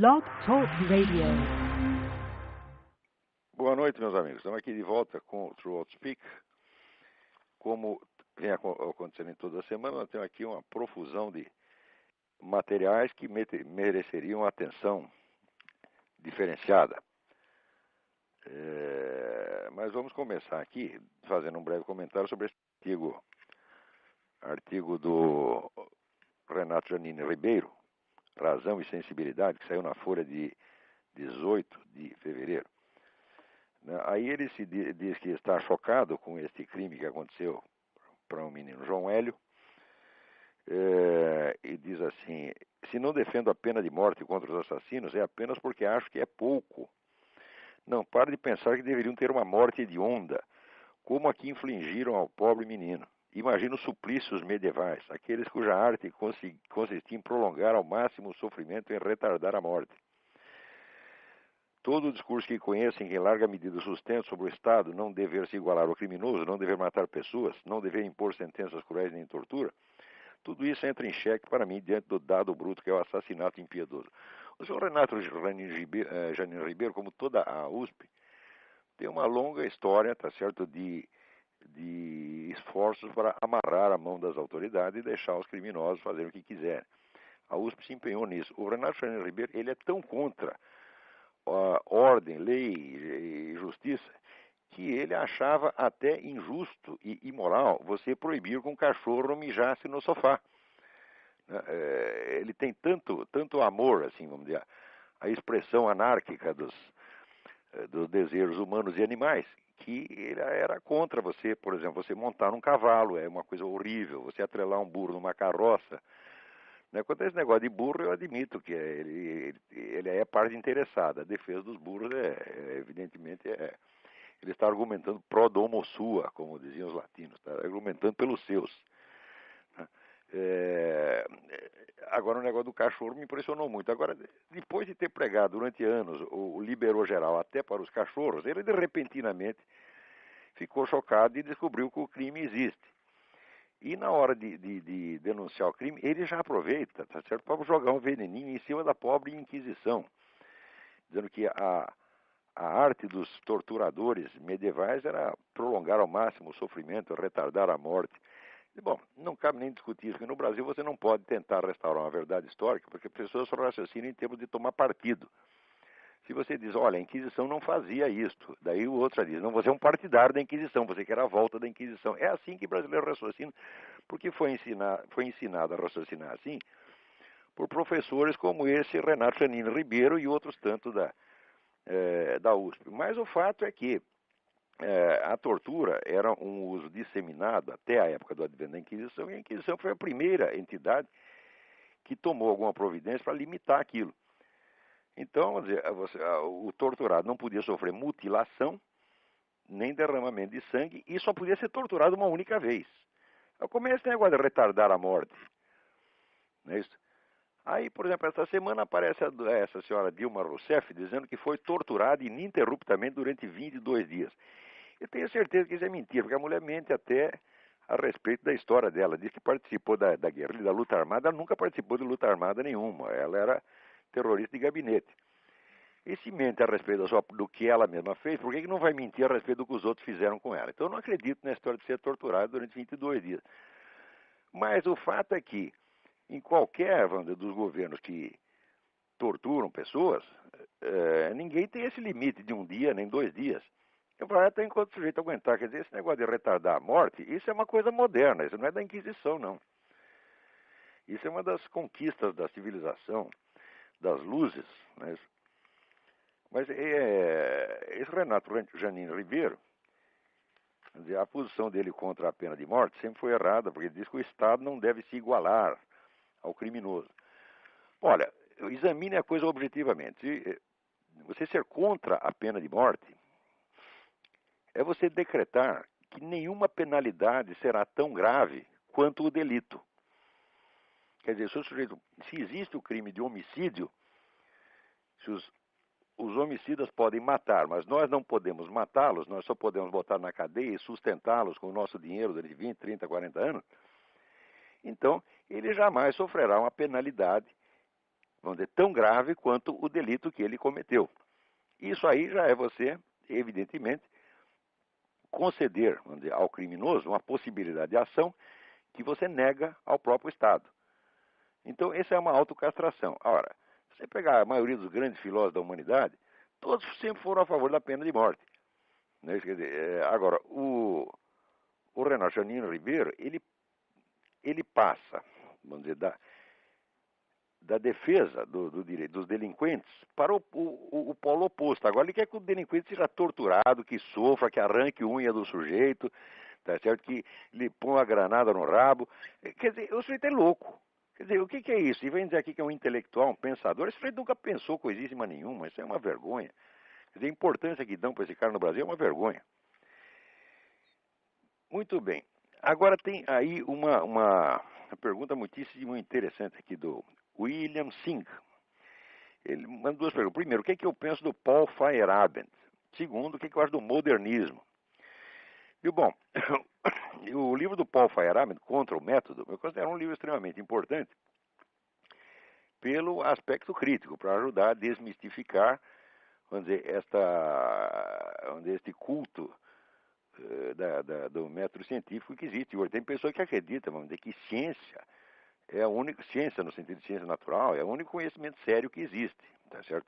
Blog Talk Radio. Boa noite, meus amigos. Estamos aqui de volta com o True Outspeak. Como vem acontecendo em toda a semana, nós temos aqui uma profusão de materiais que mereceriam atenção diferenciada. Mas vamos começar aqui fazendo um breve comentário sobre esse artigo do Renato Janine Ribeiro, Razão e Sensibilidade, que saiu na Folha de 18 de fevereiro. Aí ele diz que está chocado com este crime que aconteceu para um menino, João Hélio, e diz assim: se não defendo a pena de morte contra os assassinos, é apenas porque acho que é pouco. Não pare de pensar que deveriam ter uma morte hedionda, como a que infligiram ao pobre menino. Imagina os suplícios medievais, aqueles cuja arte consistia em prolongar ao máximo o sofrimento e retardar a morte. Todo o discurso que conhecem, que em larga medida sustenta sobre o Estado não dever se igualar ao criminoso, não dever matar pessoas, não dever impor sentenças cruéis nem tortura, tudo isso entra em xeque para mim diante do dado bruto que é o assassinato impiedoso. O senhor Renato Janine Ribeiro, como toda a USP, tem uma longa história, tá certo, de esforços para amarrar a mão das autoridades e deixar os criminosos fazerem o que quiserem. A USP se empenhou nisso. O Renato Janine Ribeiro, ele é tão contra a ordem, lei e justiça, que ele achava até injusto e imoral você proibir que um cachorro mijasse no sofá. Ele tem tanto amor, assim, vamos dizer, a expressão anárquica dos desejos humanos e animais, que ele era contra você, por exemplo, você montar num cavalo, é uma coisa horrível, você atrelar um burro numa carroça. Quanto a esse negócio de burro, eu admito que ele é parte interessada. A defesa dos burros, evidentemente, ele está argumentando pro domo sua, como diziam os latinos, está argumentando pelos seus. Agora, o negócio do cachorro me impressionou muito. Agora, depois de ter pregado durante anos o liberou geral até para os cachorros, ele repentinamente ficou chocado e descobriu que o crime existe. E na hora de denunciar o crime, ele já aproveita, tá certo, para jogar um veneninho em cima da pobre Inquisição, dizendo que a arte dos torturadores medievais era prolongar ao máximo o sofrimento, retardar a morte. E, bom, não cabe nem discutir isso, porque no Brasil você não pode tentar restaurar uma verdade histórica, porque as pessoas só raciocinam em termos de tomar partido. Se você diz, olha, a Inquisição não fazia isto, daí o outro já diz, não, você é um partidário da Inquisição, você quer a volta da Inquisição. É assim que o brasileiro raciocina, porque foi ensinado a raciocinar assim por professores como esse Renato Janine Ribeiro e outros tantos da USP. Mas o fato é que a tortura era um uso disseminado até a época do advento da Inquisição, e a Inquisição foi a primeira entidade que tomou alguma providência para limitar aquilo. Então, vamos dizer, o torturado não podia sofrer mutilação, nem derramamento de sangue, e só podia ser torturado uma única vez. Como é esse negócio de retardar a morte? Não é isso? Aí, por exemplo, esta semana aparece essa senhora Dilma Rousseff dizendo que foi torturada ininterruptamente durante 22 dias. Eu tenho certeza que isso é mentira, porque a mulher mente até a respeito da história dela. Diz que participou da guerrilha, da luta armada, ela nunca participou de luta armada nenhuma. Ela era terrorista de gabinete. E se mente a respeito do que ela mesma fez, por que não vai mentir a respeito do que os outros fizeram com ela? Então eu não acredito na história de ser torturada durante 22 dias. Mas o fato é que, em qualquer dos governos que torturam pessoas, ninguém tem esse limite de um dia, nem 2 dias. Vai até enquanto o sujeito aguentar. Quer dizer, esse negócio de retardar a morte, isso é uma coisa moderna, isso não é da Inquisição, não. Isso é uma das conquistas da civilização, das luzes, né? Mas esse Renato Janine Ribeiro, quer dizer, a posição dele contra a pena de morte sempre foi errada, porque ele diz que o Estado não deve se igualar ao criminoso. Olha, examine a coisa objetivamente. Se você ser contra a pena de morte é você decretar que nenhuma penalidade será tão grave quanto o delito. Quer dizer, se existe o crime de homicídio, se os homicidas podem matar, mas nós não podemos matá-los, nós só podemos botar na cadeia e sustentá-los com o nosso dinheiro durante 20, 30, 40 anos, então ele jamais sofrerá uma penalidade vamos dizer, tão grave quanto o delito que ele cometeu. Isso aí já é você, evidentemente, conceder, vamos dizer, ao criminoso uma possibilidade de ação que você nega ao próprio Estado. Então, essa é uma autocastração. Ora, se você pegar a maioria dos grandes filósofos da humanidade, todos sempre foram a favor da pena de morte. Né? Quer dizer, agora, o Renato Janino Ribeiro, ele passa, vamos dizer, da defesa do direito dos delinquentes para o polo oposto. Agora ele quer que o delinquente seja torturado, que sofra, que arranque unha do sujeito, tá certo? Que lhe põe a granada no rabo. Quer dizer, o sujeito é louco. Quer dizer, o que é isso? E vem dizer aqui que é um intelectual, um pensador. Esse sujeito nunca pensou coisíssima nenhuma. Isso é uma vergonha. Quer dizer, a importância que dão para esse cara no Brasil é uma vergonha. Muito bem. Agora tem aí uma pergunta muitíssimo interessante aqui do William Singh. Ele manda duas perguntas. Primeiro, o que é que eu penso do Paul Feyerabend? Segundo, o que é que eu acho do modernismo? E bom, o livro do Paul Feyerabend, Contra o Método, eu considero um livro extremamente importante pelo aspecto crítico, para ajudar a desmistificar, vamos dizer, este culto do método científico que existe hoje. Tem pessoas que acreditam, vamos dizer, que ciência é a única, ciência no sentido de ciência natural, é o único conhecimento sério que existe, tá certo?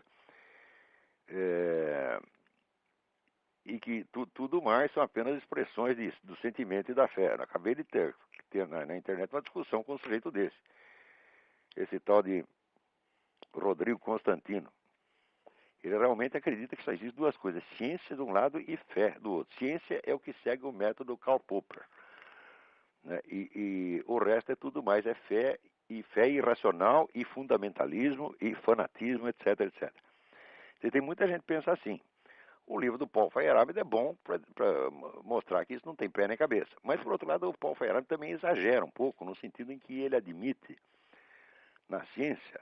E que tudo mais são apenas expressões do sentimento e da fé. Eu acabei de ter na internet uma discussão com um sujeito desse. Esse tal de Rodrigo Constantino. Ele realmente acredita que só existe duas coisas, ciência de um lado e fé do outro. Ciência é o que segue o método Karl Popper. Né? E o resto é tudo mais, é fé irracional, e fundamentalismo, e fanatismo, etc, etc. E tem muita gente que pensa assim. O livro do Paul Feyerabend é bom para mostrar que isso não tem pé nem cabeça. Mas, por outro lado, o Paul Feyerabend também exagera um pouco, no sentido em que ele admite, na ciência,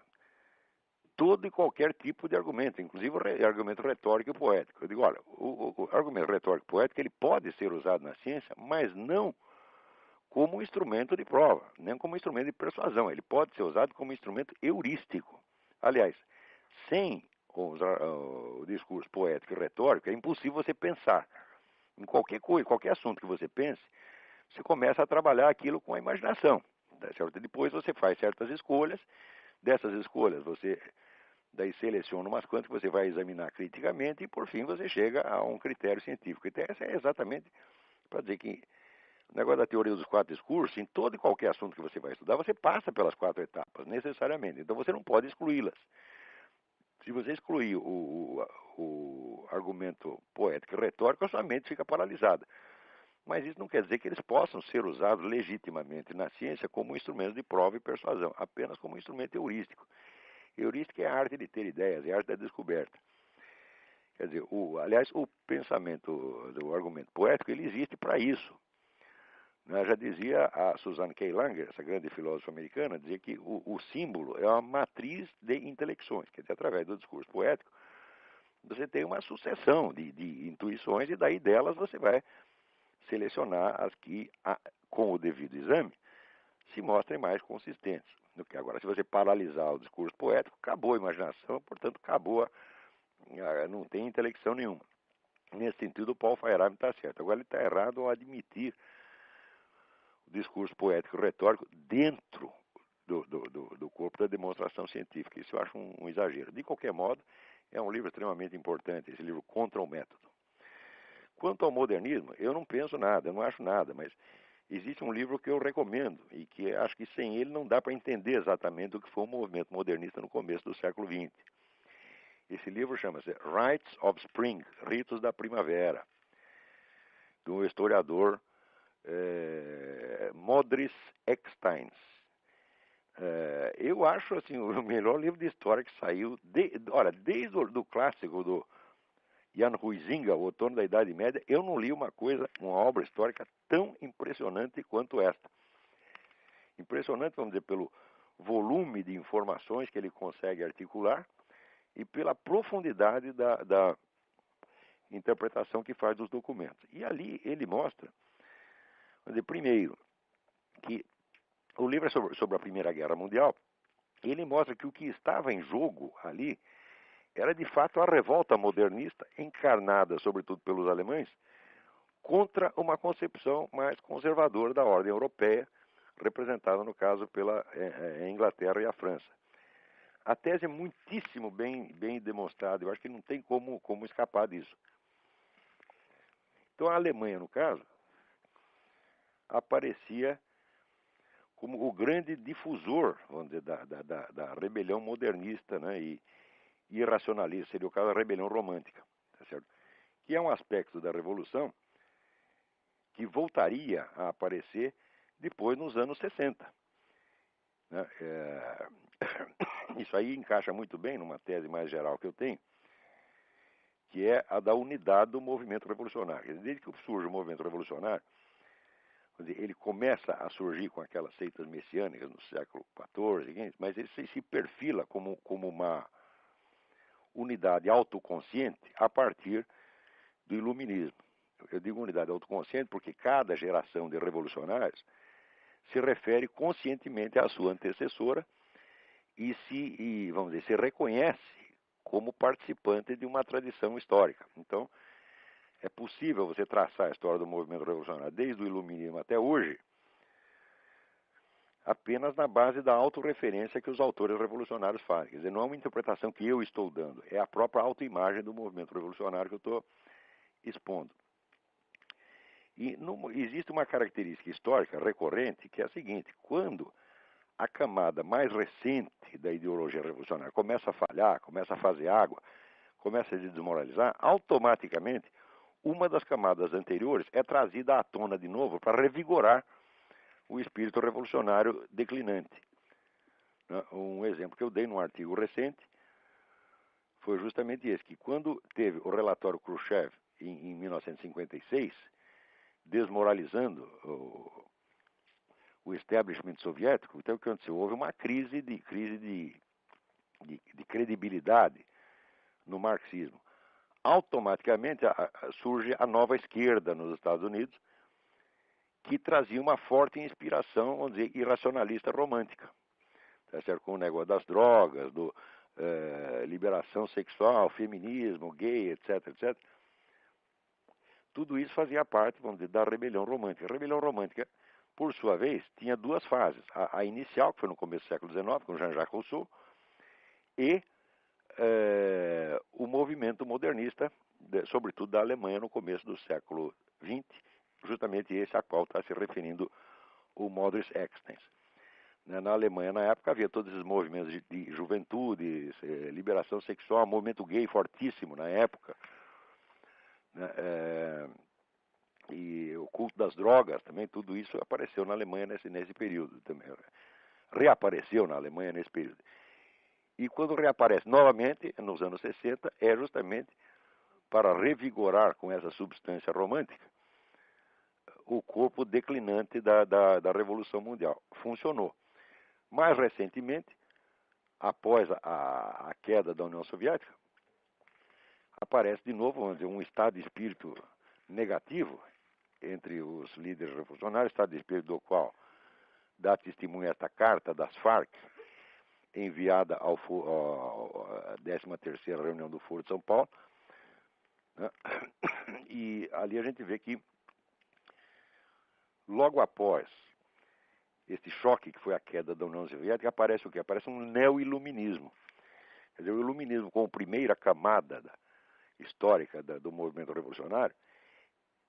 todo e qualquer tipo de argumento, inclusive o argumento retórico e poético. Eu digo, olha, o argumento retórico e poético ele pode ser usado na ciência, mas não como instrumento de prova, nem como instrumento de persuasão. Ele pode ser usado como instrumento heurístico. Aliás, sem o discurso poético e retórico, é impossível você pensar. Em qualquer coisa, qualquer assunto que você pense, você começa a trabalhar aquilo com a imaginação. Tá certo? Depois você faz certas escolhas, dessas escolhas você daí seleciona umas quantas que você vai examinar criticamente e por fim você chega a um critério científico. Então essa é exatamente para dizer que o negócio da teoria dos quatro discursos, em todo e qualquer assunto que você vai estudar, você passa pelas quatro etapas, necessariamente. Então você não pode excluí-las. Se você excluir o argumento poético e retórico, a sua mente fica paralisada. Mas isso não quer dizer que eles possam ser usados legitimamente na ciência como instrumento de prova e persuasão, apenas como instrumento heurístico. Heurística é a arte de ter ideias, é a arte da descoberta. Quer dizer, aliás, o pensamento do argumento poético, ele existe para isso. Já dizia a Suzanne K. Langer, essa grande filósofa americana, dizia que o símbolo é uma matriz de intelecções, quer dizer, através do discurso poético, você tem uma sucessão de intuições e daí delas você vai selecionar as que, com o devido exame, se mostrem mais consistentes. Agora, se você paralisar o discurso poético, acabou a imaginação, portanto, não tem intelecção nenhuma. Nesse sentido, o Paul Feyerabend está certo. Agora, ele está errado ao admitir o discurso poético retórico dentro do corpo da demonstração científica. Isso eu acho um exagero. De qualquer modo, é um livro extremamente importante, esse livro Contra o Método. Quanto ao modernismo, eu não penso nada, eu não acho nada, mas existe um livro que eu recomendo e que acho que sem ele não dá para entender exatamente o que foi o movimento modernista no começo do século XX. Esse livro chama-se Rites of Spring, Ritos da Primavera, do historiador Modris Ecksteins. Eu acho assim, o melhor livro de história que saiu, desde o clássico do Jan Huizinga, o Outono da Idade Média, eu não li uma obra histórica tão impressionante quanto esta. Impressionante, vamos dizer, pelo volume de informações que ele consegue articular e pela profundidade da interpretação que faz dos documentos. E ali ele mostra, vamos dizer, primeiro, que o livro é sobre a Primeira Guerra Mundial, Ele mostra que o que estava em jogo ali era de fato a revolta modernista, encarnada sobretudo pelos alemães, contra uma concepção mais conservadora da ordem europeia, representada no caso pela Inglaterra e a França. A tese é muitíssimo bem demonstrada, eu acho que não tem como escapar disso. Então a Alemanha, no caso, aparecia como o grande difusor, vamos dizer, da rebelião modernista, né, e irracionalista, seria o caso da rebelião romântica, tá certo? Que é um aspecto da Revolução que voltaria a aparecer depois nos anos 60. Né? Isso aí encaixa muito bem numa tese mais geral que eu tenho, que é a da unidade do movimento revolucionário. Desde que surge o movimento revolucionário, ele começa a surgir com aquelas seitas messiânicas no século XIV, mas ele se perfila como uma unidade autoconsciente a partir do iluminismo. Eu digo unidade autoconsciente porque cada geração de revolucionários se refere conscientemente à sua antecessora e vamos dizer, se reconhece como participante de uma tradição histórica. Então, é possível você traçar a história do movimento revolucionário desde o iluminismo até hoje apenas na base da autorreferência que os autores revolucionários fazem. Quer dizer, não é uma interpretação que eu estou dando, é a própria autoimagem do movimento revolucionário que eu estou expondo. E existe uma característica histórica recorrente que é a seguinte: quando a camada mais recente da ideologia revolucionária começa a falhar, começa a fazer água, começa a se desmoralizar, automaticamente uma das camadas anteriores é trazida à tona de novo para revigorar o espírito revolucionário declinante. Um exemplo que eu dei num artigo recente foi justamente esse, que quando teve o relatório Khrushchev em 1956, desmoralizando o establishment soviético, então o que aconteceu? Houve uma crise de credibilidade no marxismo. Automaticamente surge a nova esquerda nos Estados Unidos, que trazia uma forte inspiração, vamos dizer, irracionalista romântica. Tá certo? Com o negócio das drogas, liberação sexual, feminismo, gay, etc, etc. Tudo isso fazia parte, vamos dizer, da rebelião romântica. A rebelião romântica, por sua vez, tinha duas fases. A inicial, que foi no começo do século XIX, com Jean-Jacques Rousseau, e o movimento modernista, sobretudo da Alemanha, no começo do século XX, justamente esse a qual está se referindo o Modris Extens. Na Alemanha, na época, havia todos esses movimentos de juventude, liberação sexual, movimento gay fortíssimo na época, né? E o culto das drogas também, tudo isso apareceu na Alemanha nesse período também. Reapareceu na Alemanha nesse período. E quando reaparece novamente, nos anos 60, é justamente para revigorar com essa substância romântica o corpo declinante da Revolução Mundial. Funcionou. Mais recentemente, após a queda da União Soviética, aparece de novo, vamos dizer, um estado de espírito negativo entre os líderes revolucionários, estado de espírito do qual dá testemunho esta carta das Farc, enviada à 13ª reunião do Foro de São Paulo, né? E ali a gente vê que logo após este choque que foi a queda da União Soviética, aparece o quê? Aparece um neo-iluminismo. Quer dizer, o iluminismo como primeira camada histórica do movimento revolucionário,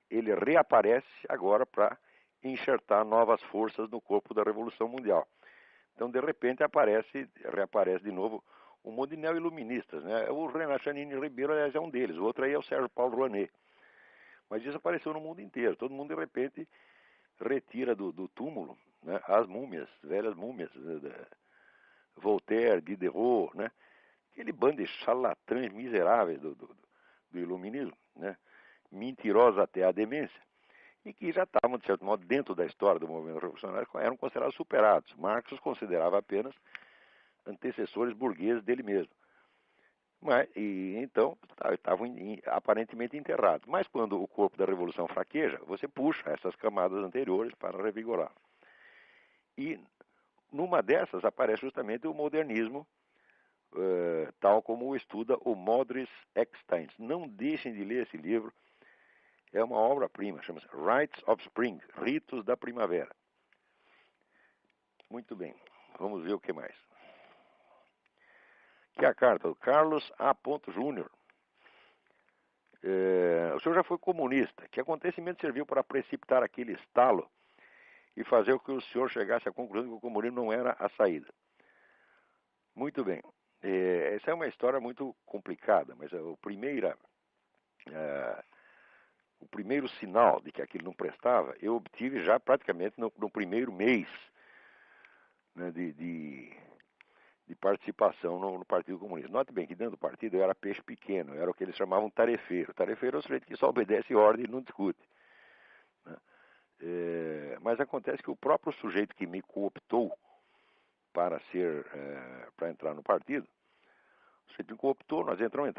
ele reaparece agora para enxertar novas forças no corpo da Revolução Mundial. Então, de repente, reaparece de novo um monte de neo-iluministas, né? O Renan Chanini Ribeiro, aliás, é um deles. O outro aí é o Sérgio Paulo Rouanet. Mas isso apareceu no mundo inteiro. Todo mundo, de repente, retira do túmulo, né, as múmias, velhas múmias, Voltaire, Diderot, né? Aquele bando de charlatães miseráveis do iluminismo, né? Mentirosos até a demência, e que já estavam, de certo modo, dentro da história do movimento revolucionário, eram considerados superados. Marx os considerava apenas antecessores burgueses dele mesmo. Então, estavam aparentemente enterrados. Mas quando o corpo da revolução fraqueja, você puxa essas camadas anteriores para revigorar. E numa dessas aparece justamente o modernismo, tal como o estuda o Modris Eckstein. Não deixem de ler esse livro, é uma obra-prima, chama-se Rites of Spring, Ritos da Primavera. Muito bem, vamos ver o que mais. Aqui é a carta do Carlos A. Júnior. O senhor já foi comunista. Que acontecimento serviu para precipitar aquele estalo e fazer com que o senhor chegasse à conclusão que o comunismo não era a saída? Muito bem. Essa é uma história muito complicada, mas o primeiro sinal de que aquilo não prestava, eu obtive já praticamente no primeiro mês, né, de participação no Partido Comunista. Note bem que dentro do partido eu era peixe pequeno, eu era o que eles chamavam tarefeiro. Tarefeiro é o sujeito que só obedece ordem e não discute, né? Mas acontece que o próprio sujeito que me cooptou para entrar no partido, o sujeito me cooptou, nós entramos,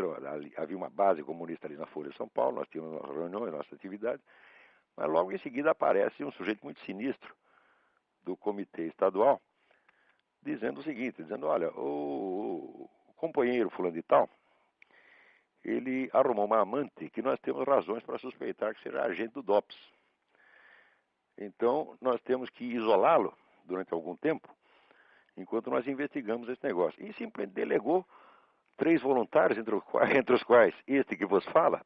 havia uma base comunista ali na Folha de São Paulo, nós tínhamos nossas reuniões, nossas atividades, mas logo em seguida aparece um sujeito muito sinistro do comitê estadual, dizendo o seguinte, dizendo, olha, o companheiro fulano de tal, ele arrumou uma amante que nós temos razões para suspeitar que seja agente do DOPS. Então, nós temos que isolá-lo durante algum tempo, enquanto nós investigamos esse negócio. E simplesmente delegou 3 voluntários, entre os quais este que vos fala,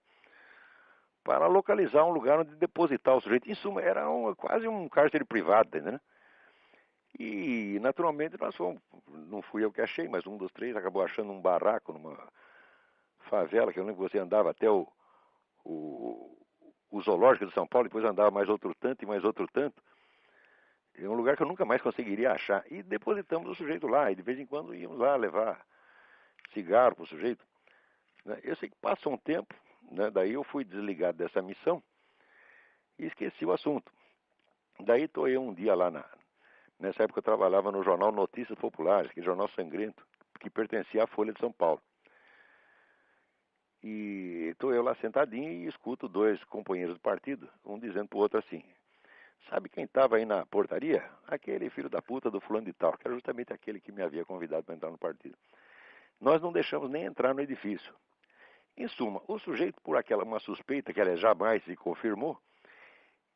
para localizar um lugar onde depositar o sujeito. Em suma, era quase um cárcere privado, né? E, naturalmente, nós fomos, não fui eu que achei, mas um dos 3 acabou achando um barraco numa favela, que eu lembro que você andava até o zoológico de São Paulo, depois andava mais outro tanto e mais outro tanto. É um lugar que eu nunca mais conseguiria achar. E depositamos o sujeito lá, e de vez em quando íamos lá levar cigarro para o sujeito. Eu sei que passou um tempo, né, daí eu fui desligado dessa missão e esqueci o assunto. Daí estou eu um dia lá nessa época eu trabalhava no jornal Notícias Populares, que é jornal sangrento, que pertencia à Folha de São Paulo. E estou eu lá sentadinho e escuto 2 companheiros do partido, um dizendo para o outro assim, sabe quem estava aí na portaria? Aquele filho da puta do fulano de tal, que era justamente aquele que me havia convidado para entrar no partido. Nós não deixamos nem entrar no edifício. Em suma, o sujeito, por uma suspeita que ela jamais se confirmou,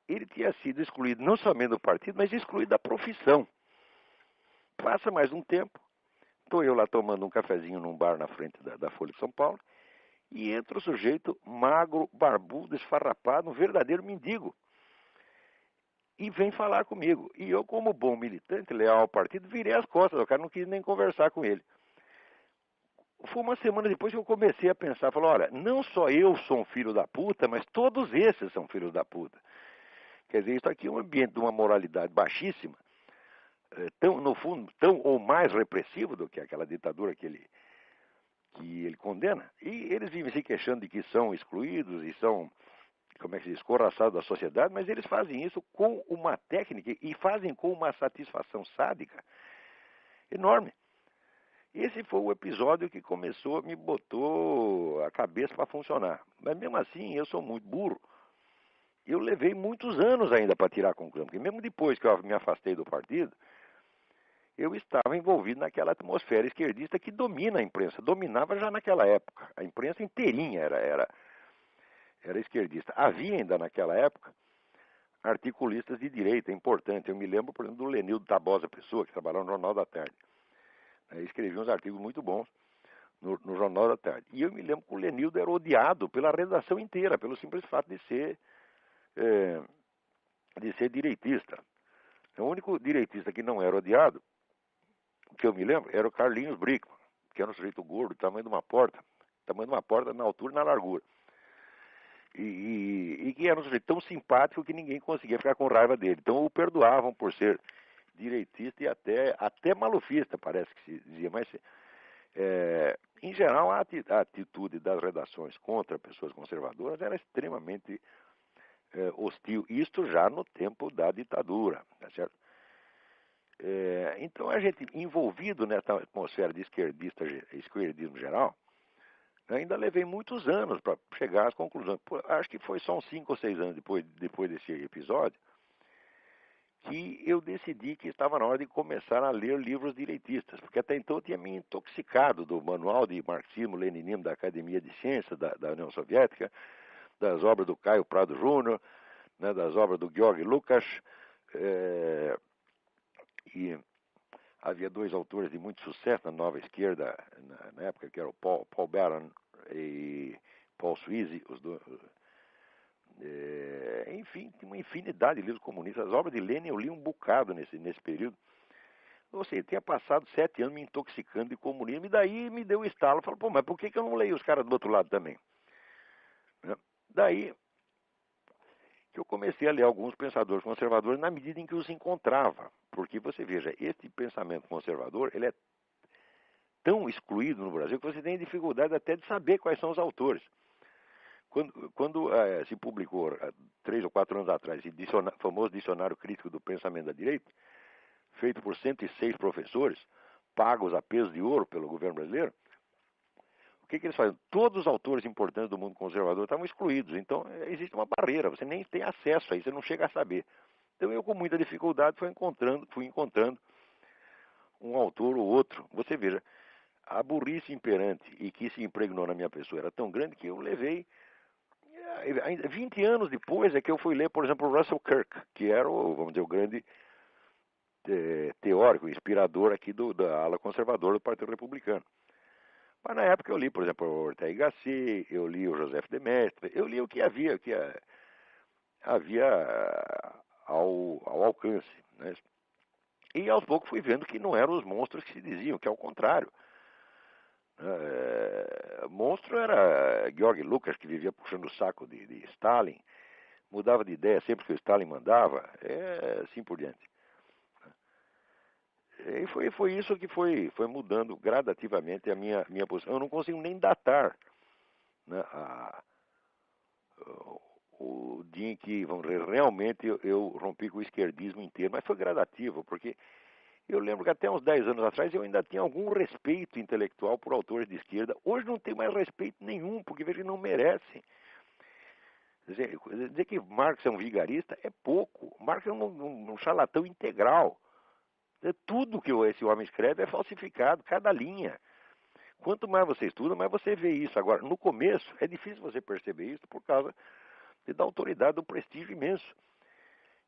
ele tinha sido excluído não somente do partido, mas excluído da profissão. Passa mais um tempo, estou eu lá tomando um cafezinho num bar na frente da Folha de São Paulo, e entra o sujeito magro, barbudo, esfarrapado, um verdadeiro mendigo. E vem falar comigo. E eu, como bom militante, leal ao partido, virei as costas, o cara não quis nem conversar com ele. Foi uma semana depois que eu comecei a pensar, falei, olha, não só eu sou um filho da puta, mas todos esses são filhos da puta. Quer dizer, isso aqui é um ambiente de uma moralidade baixíssima, no fundo, tão ou mais repressivo do que aquela ditadura que ele condena. E eles vivem se queixando de que são excluídos e são, como é que se diz, escorraçados da sociedade, mas eles fazem isso com uma técnica e fazem com uma satisfação sádica enorme. Esse foi o episódio que me botou a cabeça para funcionar. Mas mesmo assim, eu sou muito burro. Eu levei muitos anos ainda para tirar a conclusão, porque mesmo depois que eu me afastei do partido, eu estava envolvido naquela atmosfera esquerdista que domina a imprensa, dominava já naquela época. A imprensa inteirinha era esquerdista. Havia ainda naquela época articulistas de direita importantes. Eu me lembro, por exemplo, do Lenildo Tabosa Pessoa, que trabalhava no Jornal da Tarde. Ele escrevia uns artigos muito bons no Jornal da Tarde. E eu me lembro que o Lenildo era odiado pela redação inteira, pelo simples fato de ser direitista. O único direitista que não era odiado, que eu me lembro, era o Carlinhos Brickman, que era um sujeito gordo, tamanho de uma porta na altura e na largura. E que era um sujeito tão simpático que ninguém conseguia ficar com raiva dele. Então o perdoavam por ser direitista e até malufista, parece que se dizia. Mas, em geral, a atitude das redações contra pessoas conservadoras era extremamente hostil. Isto já no tempo da ditadura, tá certo? Então a gente, envolvido nessa atmosfera de esquerdismo geral, ainda levei muitos anos para chegar às conclusões. Acho que foi só uns 5 ou 6 anos depois desse episódio que eu decidi que estava na hora de começar a ler livros direitistas, porque até então eu tinha me intoxicado do manual de marxismo-leninismo da Academia de Ciências da União Soviética, das obras do Caio Prado Júnior, né, das obras do Georg Lukács, e havia dois autores de muito sucesso na nova esquerda na época, que eram o Paul Baran e Paul Sweezy, os dois. Enfim, tinha uma infinidade de livros comunistas. As obras de Lenin eu li um bocado nesse período. Ou seja, tinha passado 7 anos me intoxicando de comunismo, e daí me deu o estalo. Falei, pô, mas por que eu não leio os caras do outro lado também? Né? Daí que eu comecei a ler alguns pensadores conservadores na medida em que os encontrava. Porque você veja, este pensamento conservador, ele é tão excluído no Brasil que você tem dificuldade até de saber quais são os autores. Quando se publicou, 3 ou 4 anos atrás, o famoso Dicionário Crítico do Pensamento da Direita, feito por 106 professores, pagos a peso de ouro pelo governo brasileiro, o que eles fazem? Todos os autores importantes do mundo conservador estavam excluídos. Então, existe uma barreira, você nem tem acesso a isso, você não chega a saber. Então, eu, com muita dificuldade, fui encontrando um autor ou outro. Você veja, a burrice imperante e que se impregnou na minha pessoa era tão grande que eu levei... 20 anos depois é que eu fui ler, por exemplo, Russell Kirk, que era vamos dizer, o grande teórico, inspirador aqui da ala conservadora do Partido Republicano. Mas na época eu li, por exemplo, o Ortega y Gasset, eu li o Joseph de Maistre, eu li o que havia ao alcance. Né? E aos poucos fui vendo que não eram os monstros que se diziam, que é o contrário. Monstro era Georg Lukács, que vivia puxando o saco de Stalin, mudava de ideia sempre que o Stalin mandava, assim por diante. E foi isso que foi mudando gradativamente a minha posição. Eu não consigo nem datar, né, o dia em que, vamos dizer, realmente eu rompi com o esquerdismo inteiro, mas foi gradativo, porque eu lembro que até uns 10 anos atrás eu ainda tinha algum respeito intelectual por autores de esquerda. Hoje não tenho mais respeito nenhum, porque vejo que não merecem. Dizer que Marx é um vigarista é pouco. Marx é um charlatão integral. Tudo que esse homem escreve é falsificado, cada linha. Quanto mais você estuda, mais você vê isso. Agora, no começo, é difícil você perceber isso por causa da autoridade, do prestígio imenso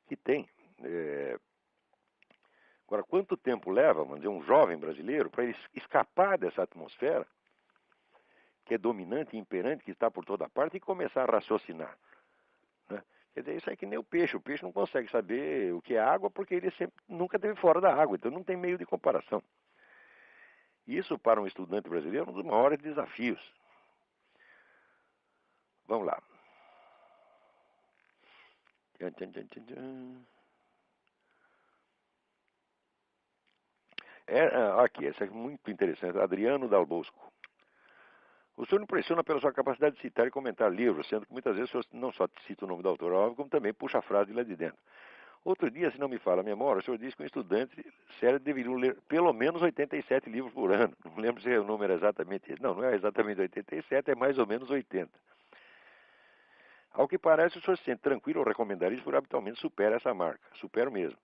que tem. Agora, quanto tempo leva, vamos dizer, um jovem brasileiro para ele escapar dessa atmosfera que é dominante e imperante, que está por toda parte, e começar a raciocinar? Né? Quer dizer, isso é que nem o peixe. O peixe não consegue saber o que é água porque ele nunca esteve fora da água, então não tem meio de comparação. Isso, para um estudante brasileiro, é um dos maiores desafios. Vamos lá. Aqui, essa é muito interessante. Adriano Dal Bosco. O senhor impressiona pela sua capacidade de citar e comentar livros, sendo que muitas vezes o senhor não só cita o nome do autor, óbvio, como também puxa a frase de lá de dentro. Outro dia, se não me falha a memória, o senhor disse que um estudante sério deveria ler pelo menos 87 livros por ano. Não lembro se o número é exatamente esse. Não é exatamente 87, é mais ou menos 80. Ao que parece, o senhor se sente tranquilo ao recomendar isso, porque habitualmente supera essa marca. Supero mesmo.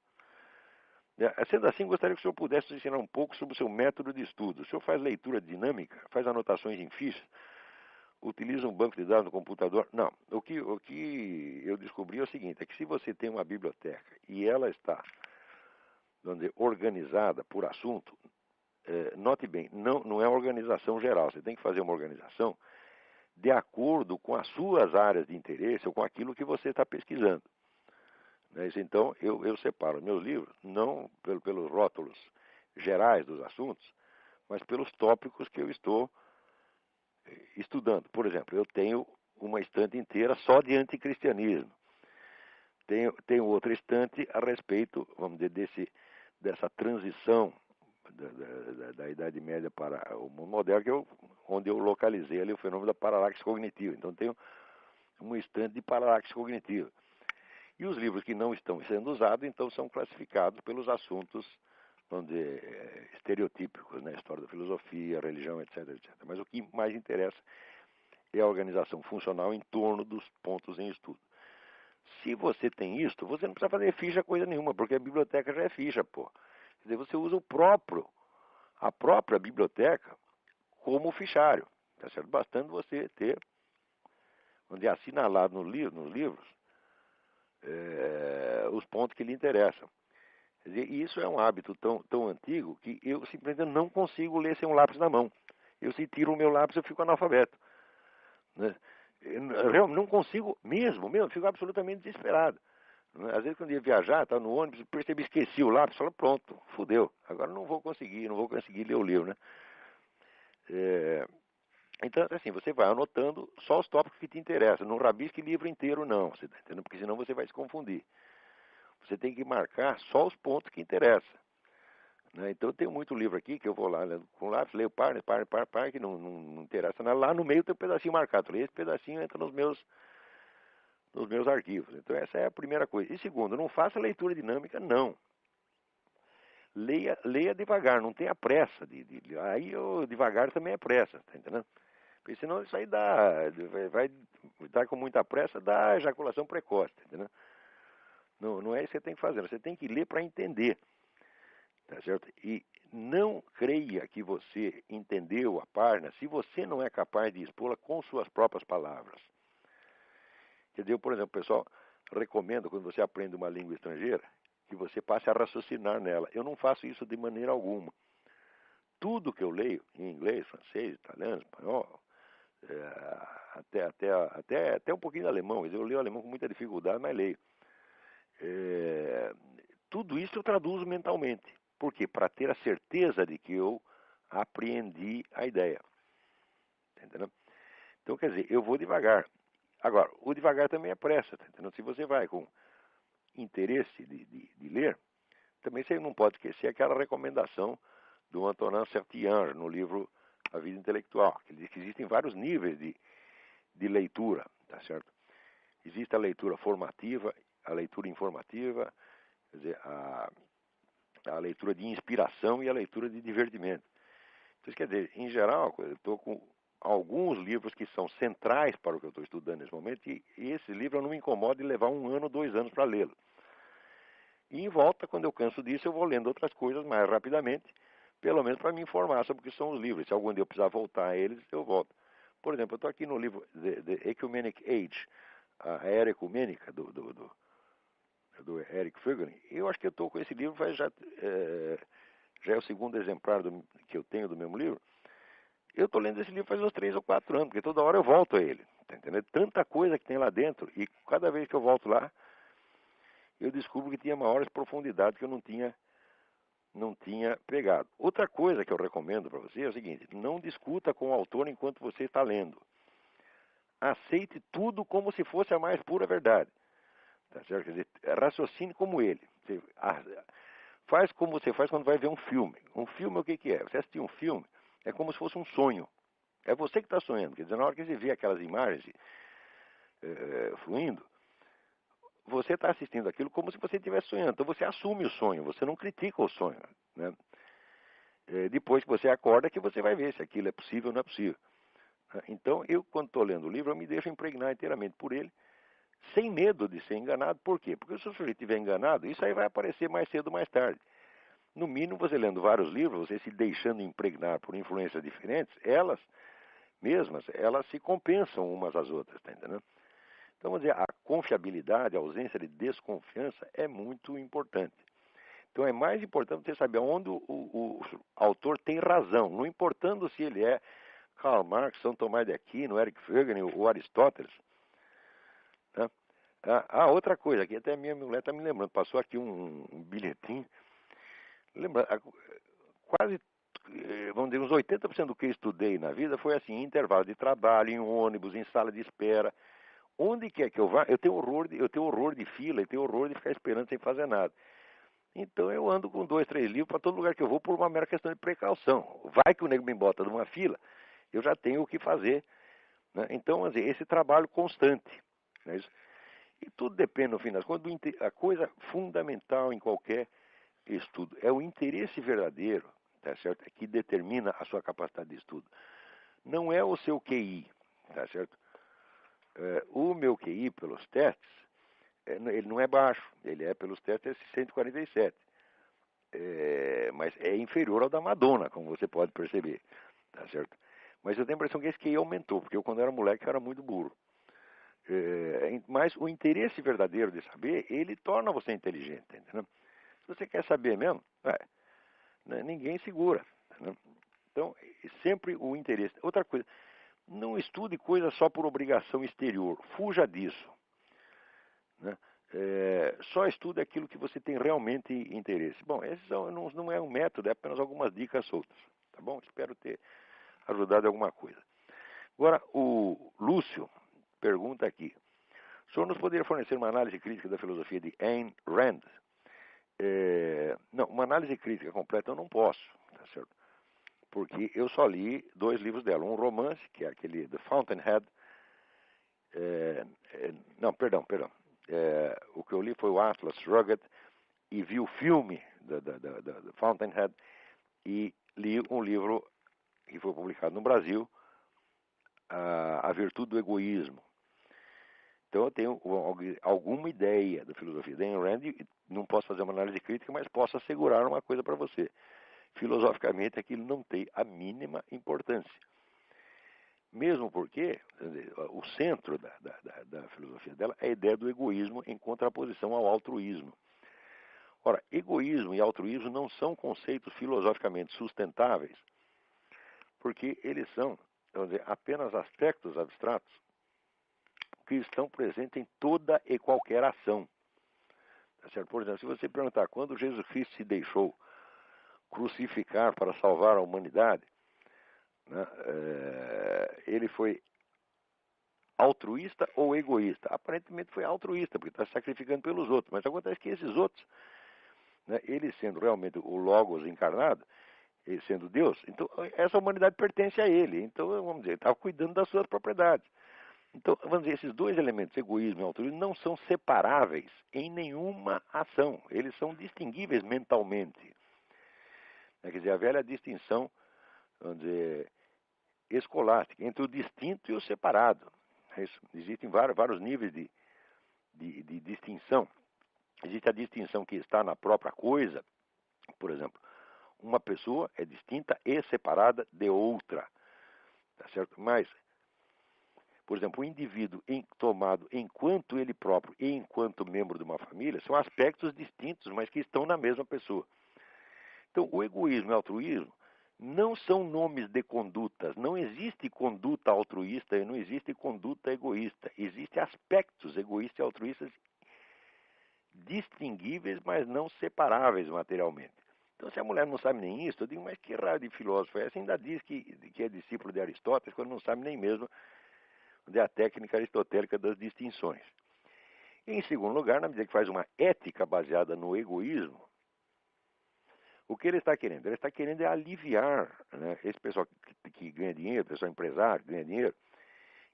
Sendo assim, gostaria que o senhor pudesse nos ensinar um pouco sobre o seu método de estudo. O senhor faz leitura dinâmica, faz anotações em fichas, utiliza um banco de dados no computador? Não. O que eu descobri é o seguinte, é que se você tem uma biblioteca e ela está, vamos dizer, organizada por assunto, note bem, não é uma organização geral. Você tem que fazer uma organização de acordo com as suas áreas de interesse ou com aquilo que você está pesquisando. Então, eu separo meus livros não pelos rótulos gerais dos assuntos, mas pelos tópicos que eu estou estudando. Por exemplo, eu tenho uma estante inteira só de anticristianismo. Tenho outra estante a respeito, vamos dizer, dessa transição da Idade Média para o mundo moderno, onde eu localizei ali o fenômeno da paralaxe cognitiva. Então, tenho uma estante de paralaxe cognitiva. E os livros que não estão sendo usados, então, são classificados pelos assuntos, vamos dizer, estereotípicos, né? História da filosofia, religião, etc, etc. Mas o que mais interessa é a organização funcional em torno dos pontos em estudo. Se você tem isso, você não precisa fazer ficha coisa nenhuma, porque a biblioteca já é ficha, pô. Quer dizer, você usa a própria biblioteca como fichário, tá certo? Bastando você ter, onde é assinalado nos livros, os pontos que lhe interessam. Quer dizer, isso é um hábito tão antigo que eu simplesmente não consigo ler sem um lápis na mão. Eu, se tiro o meu lápis, eu fico analfabeto. Né? Eu realmente não consigo mesmo, fico absolutamente desesperado. Né? Às vezes, quando eu ia viajar, estava no ônibus, percebi, esqueci o lápis, falei, pronto, fudeu. Agora não vou conseguir ler o livro, né? É, então, assim, você vai anotando só os tópicos que te interessam. Não rabisque livro inteiro, não, você tá entendendo? Porque senão você vai se confundir. Você tem que marcar só os pontos que interessam. Né? Então, eu tenho muito livro aqui que eu vou lá, né, com lápis, leio par, que não interessa nada. Lá no meio tem um pedacinho marcado. Esse pedacinho entra nos meus arquivos. Então, essa é a primeira coisa. E segundo, não faça leitura dinâmica, não. Leia devagar, não tenha pressa. Aí, devagar também é pressa, tá entendendo? Porque senão isso aí vai dar com muita pressa, dá ejaculação precoce, tá entendendo? Não é isso que você tem que fazer, você tem que ler para entender, tá certo? E não creia que você entendeu a página se você não é capaz de expô-la com suas próprias palavras. Quer dizer, por exemplo, pessoal, recomendo quando você aprende uma língua estrangeira, que você passe a raciocinar nela. Eu não faço isso de maneira alguma. Tudo que eu leio, em inglês, francês, italiano, espanhol, até um pouquinho de alemão, eu leio alemão com muita dificuldade, mas leio. Tudo isso eu traduzo mentalmente. Por quê? Para ter a certeza de que eu apreendi a ideia. Entendeu? Então, quer dizer, eu vou devagar. Agora, o devagar também é pressa. Tá entendendo? Se você vai com interesse de ler, também você não pode esquecer aquela recomendação do Antonin Saint-Exupéry no livro A Vida Intelectual, que ele diz que existem vários níveis de leitura, tá certo? Existe a leitura formativa, a leitura informativa, quer dizer, a leitura de inspiração e a leitura de divertimento. Então, quer dizer, em geral, eu estou com alguns livros que são centrais para o que eu estou estudando nesse momento, e esse livro eu não me incomodo de levar 1 ano, 2 anos para lê-lo. E em volta, quando eu canso disso, eu vou lendo outras coisas mais rapidamente, pelo menos para me informar sobre o que são os livros. Se algum dia eu precisar voltar a eles, eu volto. Por exemplo, eu estou aqui no livro The Ecumenic Age, a Era Ecumênica, do Eric Fögling. Eu acho que eu estou com esse livro, já é o segundo exemplar que eu tenho do mesmo livro. Eu estou lendo esse livro faz uns 3 ou 4 anos, porque toda hora eu volto a ele. Tá entendendo? Tanta coisa que tem lá dentro, e cada vez que eu volto lá, eu descubro que tinha maiores profundidades que eu não tinha pegado. Outra coisa que eu recomendo para você é o seguinte: não discuta com o autor enquanto você está lendo. Aceite tudo como se fosse a mais pura verdade. Tá certo? Quer dizer, raciocine como ele. Faz como você faz quando vai ver um filme. Um filme, o que é? Você assistir um filme é como se fosse um sonho. É você que está sonhando. Quer dizer, na hora que você vê aquelas imagens fluindo, você está assistindo aquilo como se você estivesse sonhando. Então você assume o sonho, você não critica o sonho. Né? Depois que você acorda, que você vai ver se aquilo é possível ou não é possível. Então, eu, quando estou lendo o livro, eu me deixo impregnar inteiramente por ele, sem medo de ser enganado. Por quê? Porque se o sujeito estiver enganado, isso aí vai aparecer mais cedo ou mais tarde. No mínimo, você lendo vários livros, você se deixando impregnar por influências diferentes, elas mesmas, elas se compensam umas às outras, tá entendendo? Então, vamos dizer, a confiabilidade, a ausência de desconfiança é muito importante. Então, é mais importante você saber onde o autor tem razão, não importando se ele é Karl Marx, São Tomás de Aquino, Eric Fögling ou Aristóteles. Tá? Outra coisa, que até a minha mulher está me lembrando, passou aqui um bilhetinho. Lembra, quase, vamos dizer, uns 80% do que eu estudei na vida foi assim, em intervalo de trabalho, em ônibus, em sala de espera. Onde quer que eu vá, eu tenho horror de fila, eu tenho horror de ficar esperando sem fazer nada. Então eu ando com 2, 3 livros para todo lugar que eu vou por uma mera questão de precaução. Vai que o nego me bota numa fila, eu já tenho o que fazer. Né? Então, assim, esse trabalho constante. Né? E tudo depende, no fim das contas, a coisa fundamental em qualquer estudo é o interesse verdadeiro, tá certo? É que determina a sua capacidade de estudo. Não é o seu QI, tá certo? O meu QI, pelos testes, ele não é baixo, ele é, pelos testes, 147. Mas é inferior ao da Madonna, como você pode perceber, tá certo? Mas eu tenho a impressão que esse QI aumentou, porque eu, quando era moleque, era muito burro. Mas o interesse verdadeiro de saber, ele torna você inteligente, entendeu? Se você quer saber mesmo, ninguém segura, entendeu? Então, sempre o interesse. Outra coisa, não estude coisas só por obrigação exterior, fuja disso, né? Só estude aquilo que você tem realmente interesse. Bom, esse não é um método, é apenas algumas dicas soltas, tá bom? Espero ter ajudado em alguma coisa. Agora, o Lúcio pergunta aqui: o senhor nos poderia fornecer uma análise crítica da filosofia de Ayn Rand? Não, uma análise crítica completa eu não posso, tá certo? Porque eu só li 2 livros dela. Um romance, que é aquele The Fountainhead. Não, perdão. O que eu li foi o Atlas Shrugged e vi o filme da Fountainhead e li um livro que foi publicado no Brasil, A Virtude do Egoísmo. Então eu tenho alguma ideia da filosofia da Ayn Rand, não posso fazer uma análise crítica, mas posso assegurar uma coisa para você. Filosoficamente aquilo não tem a mínima importância. Mesmo porque o centro da filosofia dela é a ideia do egoísmo em contraposição ao altruísmo. Ora, egoísmo e altruísmo não são conceitos filosoficamente sustentáveis, porque eles são, vamos dizer, apenas aspectos abstratos que estão presentes em toda e qualquer ação. Tá certo? Por exemplo, se você perguntar quando Jesus Cristo se deixou crucificar para salvar a humanidade, né, ele foi altruísta ou egoísta? Aparentemente foi altruísta, porque está sacrificando pelos outros. Mas acontece que esses outros, né, ele sendo realmente o Logos encarnado, ele sendo Deus, então essa humanidade pertence a ele. Então, vamos dizer, ele estava cuidando das suas propriedades. Então, vamos dizer, esses 2 elementos, egoísmo e altruísmo, não são separáveis em nenhuma ação. Eles são distinguíveis mentalmente. Quer dizer, a velha distinção, vamos dizer, escolástica, entre o distinto e o separado. Existem vários níveis de distinção. Existe a distinção que está na própria coisa. Por exemplo, uma pessoa é distinta e separada de outra. Tá certo? Mas, por exemplo, o indivíduo tomado enquanto ele próprio e enquanto membro de uma família são aspectos distintos, mas que estão na mesma pessoa. Então, o egoísmo e o altruísmo não são nomes de condutas. Não existe conduta altruísta e não existe conduta egoísta. Existem aspectos egoístas e altruístas distinguíveis, mas não separáveis materialmente. Então, se a mulher não sabe nem isso, eu digo, mas que raio de filósofo é esse? Ainda diz que é discípulo de Aristóteles, quando não sabe nem mesmo a técnica aristotélica das distinções. E, em segundo lugar, na medida que faz uma ética baseada no egoísmo, o que ele está querendo? Ele está querendo aliviar, né, esse pessoal que ganha dinheiro, pessoal empresário que ganha dinheiro,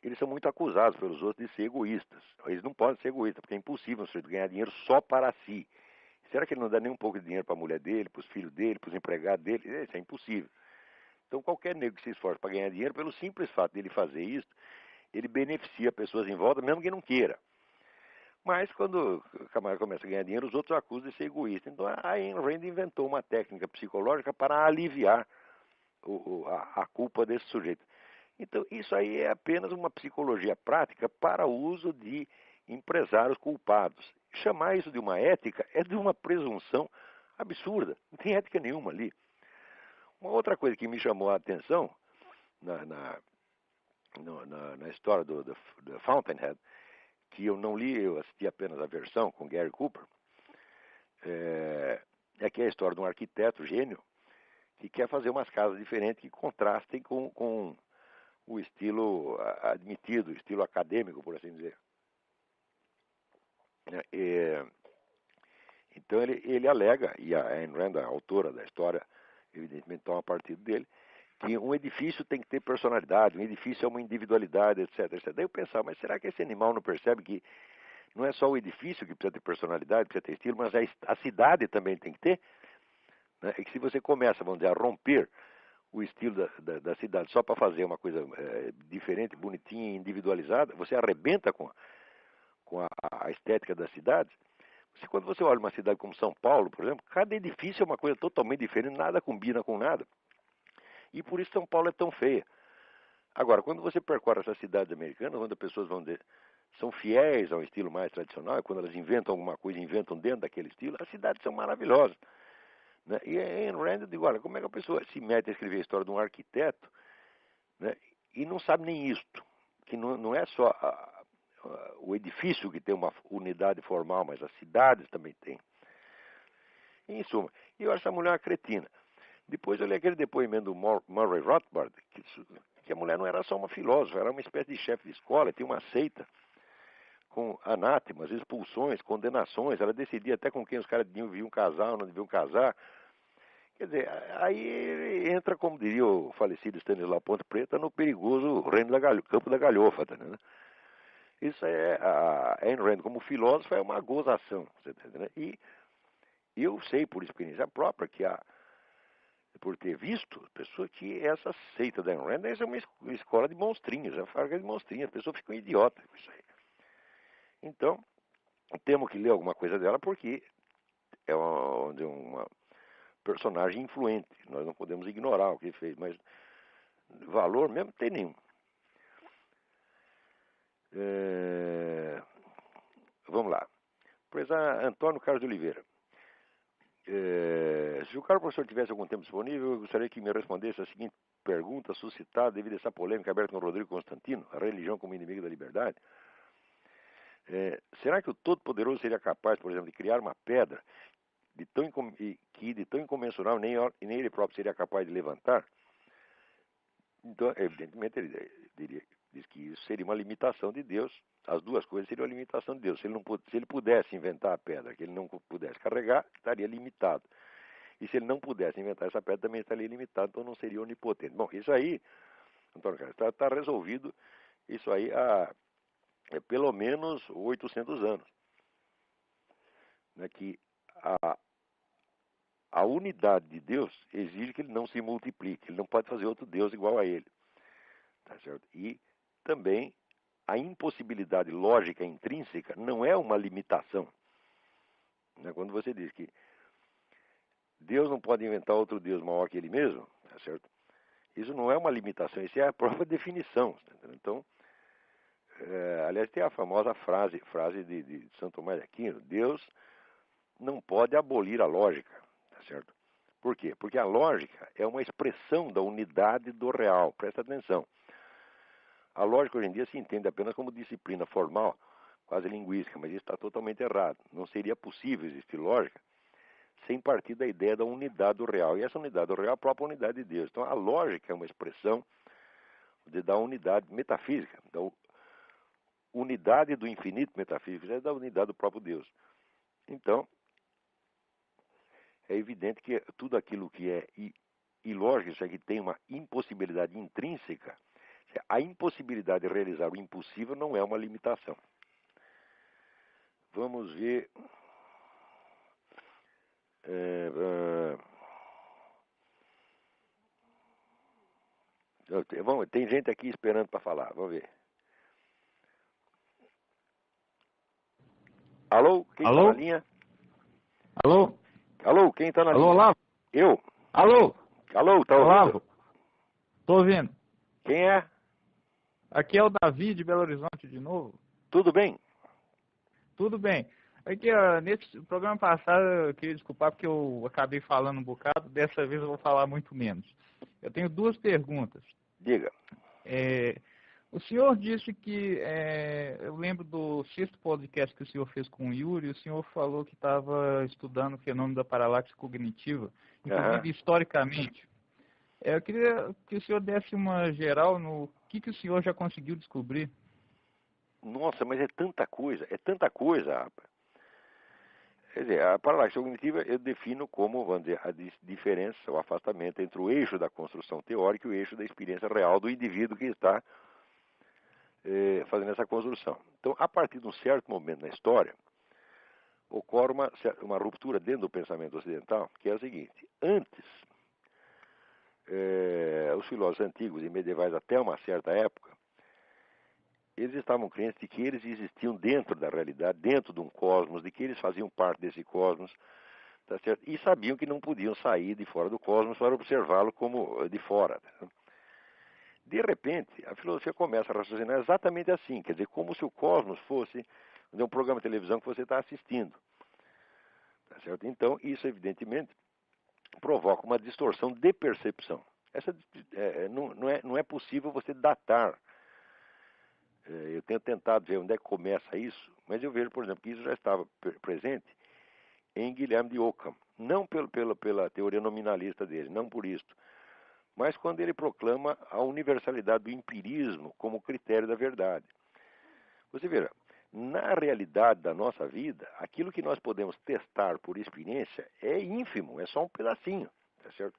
eles são muito acusados pelos outros de ser egoístas. Eles não podem ser egoístas, porque é impossível um sujeito ganhar dinheiro só para si. Será que ele não dá nem um pouco de dinheiro para a mulher dele, para os filhos dele, para os empregados dele? Isso é impossível. Então, qualquer negro que se esforce para ganhar dinheiro, pelo simples fato de ele fazer isso, ele beneficia pessoas em volta, mesmo que não queira. Mas, quando o camarada começa a ganhar dinheiro, os outros acusam de ser egoísta. Então, a Ayn Rand inventou uma técnica psicológica para aliviar a culpa desse sujeito. Então, isso aí é apenas uma psicologia prática para o uso de empresários culpados. Chamar isso de uma ética é de uma presunção absurda. Não tem ética nenhuma ali. Uma outra coisa que me chamou a atenção na história do Fountainhead, que eu não li, eu assisti apenas a versão com Gary Cooper, é que é a história de um arquiteto gênio que quer fazer umas casas diferentes que contrastem com o estilo admitido, o estilo acadêmico, por assim dizer. Então ele alega, e a Ayn Rand, a autora da história, evidentemente toma partido dele, que um edifício tem que ter personalidade, um edifício é uma individualidade, etc, etc. Daí eu pensava, mas será que esse animal não percebe que não é só o edifício que precisa ter personalidade, precisa ter estilo, mas a cidade também tem que ter? Né? E que se você começa, vamos dizer, a romper o estilo da cidade só para fazer uma coisa diferente, bonitinha, individualizada, você arrebenta com a estética das cidades. Quando você olha uma cidade como São Paulo, por exemplo, cada edifício é uma coisa totalmente diferente, nada combina com nada. E por isso São Paulo é tão feia. Agora, quando você percorre essas cidades americanas, onde as pessoas são fiéis ao estilo mais tradicional, e quando elas inventam alguma coisa, inventam dentro daquele estilo, as cidades são maravilhosas. Né? E em Rand, eu digo, olha, como é que a pessoa se mete a escrever a história de um arquiteto, né, e não sabe nem isto, que não é só o edifício que tem uma unidade formal, mas as cidades também têm. Em suma, eu acho essa mulher uma cretina. Depois eu li aquele depoimento do Murray Rothbard, que a mulher não era só uma filósofa, era uma espécie de chefe de escola, tinha uma seita com anátemas, expulsões, condenações, ela decidia até com quem os caras deviam casar ou não deviam casar. Quer dizer, aí entra, como diria o falecido Stanislau Ponte Preta, no perigoso campo da galhofa, tá entendendo? Isso a Ayn Rand, como filósofa, é uma gozação, você tá entendendo? E eu sei por experiência própria que por ter visto, pessoa que essa seita da Ayn Rand é uma escola de monstrinhos, é uma fábrica de monstrinhos, as pessoas ficam idiotas com isso aí. Então, temos que ler alguma coisa dela porque é uma personagem influente, nós não podemos ignorar o que fez, mas valor mesmo tem nenhum. Vamos lá. Professor Antônio Carlos de Oliveira. Se o caro professor tivesse algum tempo disponível, eu gostaria que me respondesse a seguinte pergunta suscitada devido a essa polêmica aberta com o Rodrigo Constantino, a religião como inimigo da liberdade. Será que o Todo-Poderoso seria capaz, por exemplo, de criar uma pedra que de tão incomensurável nem ele próprio seria capaz de levantar? Então, evidentemente, ele diz que isso seria uma limitação de Deus. As duas coisas seriam uma limitação de Deus. Se ele pudesse inventar a pedra que ele não pudesse carregar, estaria limitado. E se ele não pudesse inventar essa pedra, também estaria limitado, então não seria onipotente. Bom, isso aí, Antônio Carlos, está resolvido isso aí há pelo menos 800 anos. Né, que a unidade de Deus exige que ele não se multiplique, ele não pode fazer outro Deus igual a ele. Tá certo? E também a impossibilidade lógica intrínseca não é uma limitação. Né? Quando você diz que Deus não pode inventar outro Deus maior que ele mesmo, tá certo? Isso não é uma limitação, isso é a própria definição. Tá, então, aliás, tem a famosa frase de Santo Tomás de Aquino: Deus não pode abolir a lógica, tá certo? Por quê? Porque a lógica é uma expressão da unidade do real. Presta atenção. A lógica hoje em dia se entende apenas como disciplina formal, quase linguística, mas isso está totalmente errado. Não seria possível existir lógica sem partir da ideia da unidade do real. E essa unidade do real é a própria unidade de Deus. Então a lógica é uma expressão da unidade metafísica, da unidade do infinito metafísico, é da unidade do próprio Deus. Então, é evidente que tudo aquilo que é ilógico, isso aqui tem uma impossibilidade intrínseca. A impossibilidade de realizar o impossível não é uma limitação. Vamos ver. Tem gente aqui esperando para falar. Vamos ver. Alô? Quem está na linha? Alô? Alô? Quem está na linha? Alô, Olavo? Eu. Alô? Alô, tá ouvindo? Olavo? Tô ouvindo. Quem é? Aqui é o Davi de Belo Horizonte de novo. Tudo bem? Tudo bem. Aqui, ó, nesse programa passado, eu queria desculpar porque eu acabei falando um bocado. Dessa vez eu vou falar muito menos. Eu tenho duas perguntas. Diga. O senhor disse que, eu lembro do sexto podcast que o senhor fez com o Yuri, o senhor falou que estava estudando o fenômeno da paralaxe cognitiva, inclusive historicamente. Eu queria que o senhor desse uma geral no que o senhor já conseguiu descobrir. Nossa, mas é tanta coisa, rapaz. Quer dizer, a paralaxe cognitiva eu defino como, vamos dizer, a diferença, o afastamento entre o eixo da construção teórica e o eixo da experiência real do indivíduo que está fazendo essa construção. Então, a partir de um certo momento na história, ocorre uma ruptura dentro do pensamento ocidental, que é o seguinte: antes, os filósofos antigos e medievais até uma certa época, eles estavam crentes de que eles existiam dentro da realidade, dentro de um cosmos, de que eles faziam parte desse cosmos, tá certo? E sabiam que não podiam sair de fora do cosmos para observá-lo como de fora. Tá? De repente, a filosofia começa a raciocinar exatamente assim, quer dizer, como se o cosmos fosse um programa de televisão que você está assistindo. Tá certo? Então, isso evidentemente provoca uma distorção de percepção. Não é possível você datar. Eu tenho tentado ver onde é que começa isso, mas eu vejo, por exemplo, que isso já estava presente em Guilherme de Ockham. Não pela teoria nominalista dele, não por isso, mas quando ele proclama a universalidade do empirismo como critério da verdade. Você verá, na realidade da nossa vida, aquilo que nós podemos testar por experiência é ínfimo, é só um pedacinho, tá certo?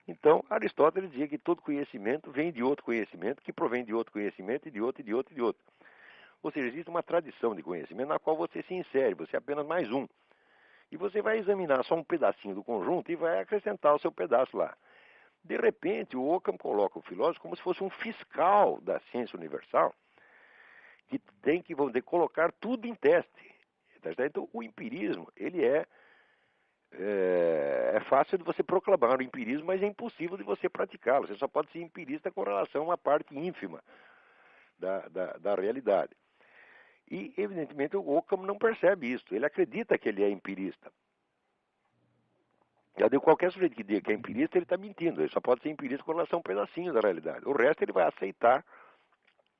Então, Aristóteles dizia que todo conhecimento vem de outro conhecimento, que provém de outro conhecimento, e de outro, e de outro, e de outro. Ou seja, existe uma tradição de conhecimento na qual você se insere, você é apenas mais um. E você vai examinar só um pedacinho do conjunto e vai acrescentar o seu pedaço lá. De repente, o Ockham coloca o filósofo como se fosse um fiscal da ciência universal, que tem que, vamos dizer, colocar tudo em teste. Então, o empirismo, ele é fácil de você proclamar o empirismo, mas é impossível de você praticá-lo. Você só pode ser empirista com relação a uma parte ínfima da realidade. E, evidentemente, o Ockham não percebe isso. Ele acredita que ele é empirista. Qualquer sujeito que diga que é empirista, ele está mentindo. Ele só pode ser empirista com relação a um pedacinho da realidade. O resto ele vai aceitar,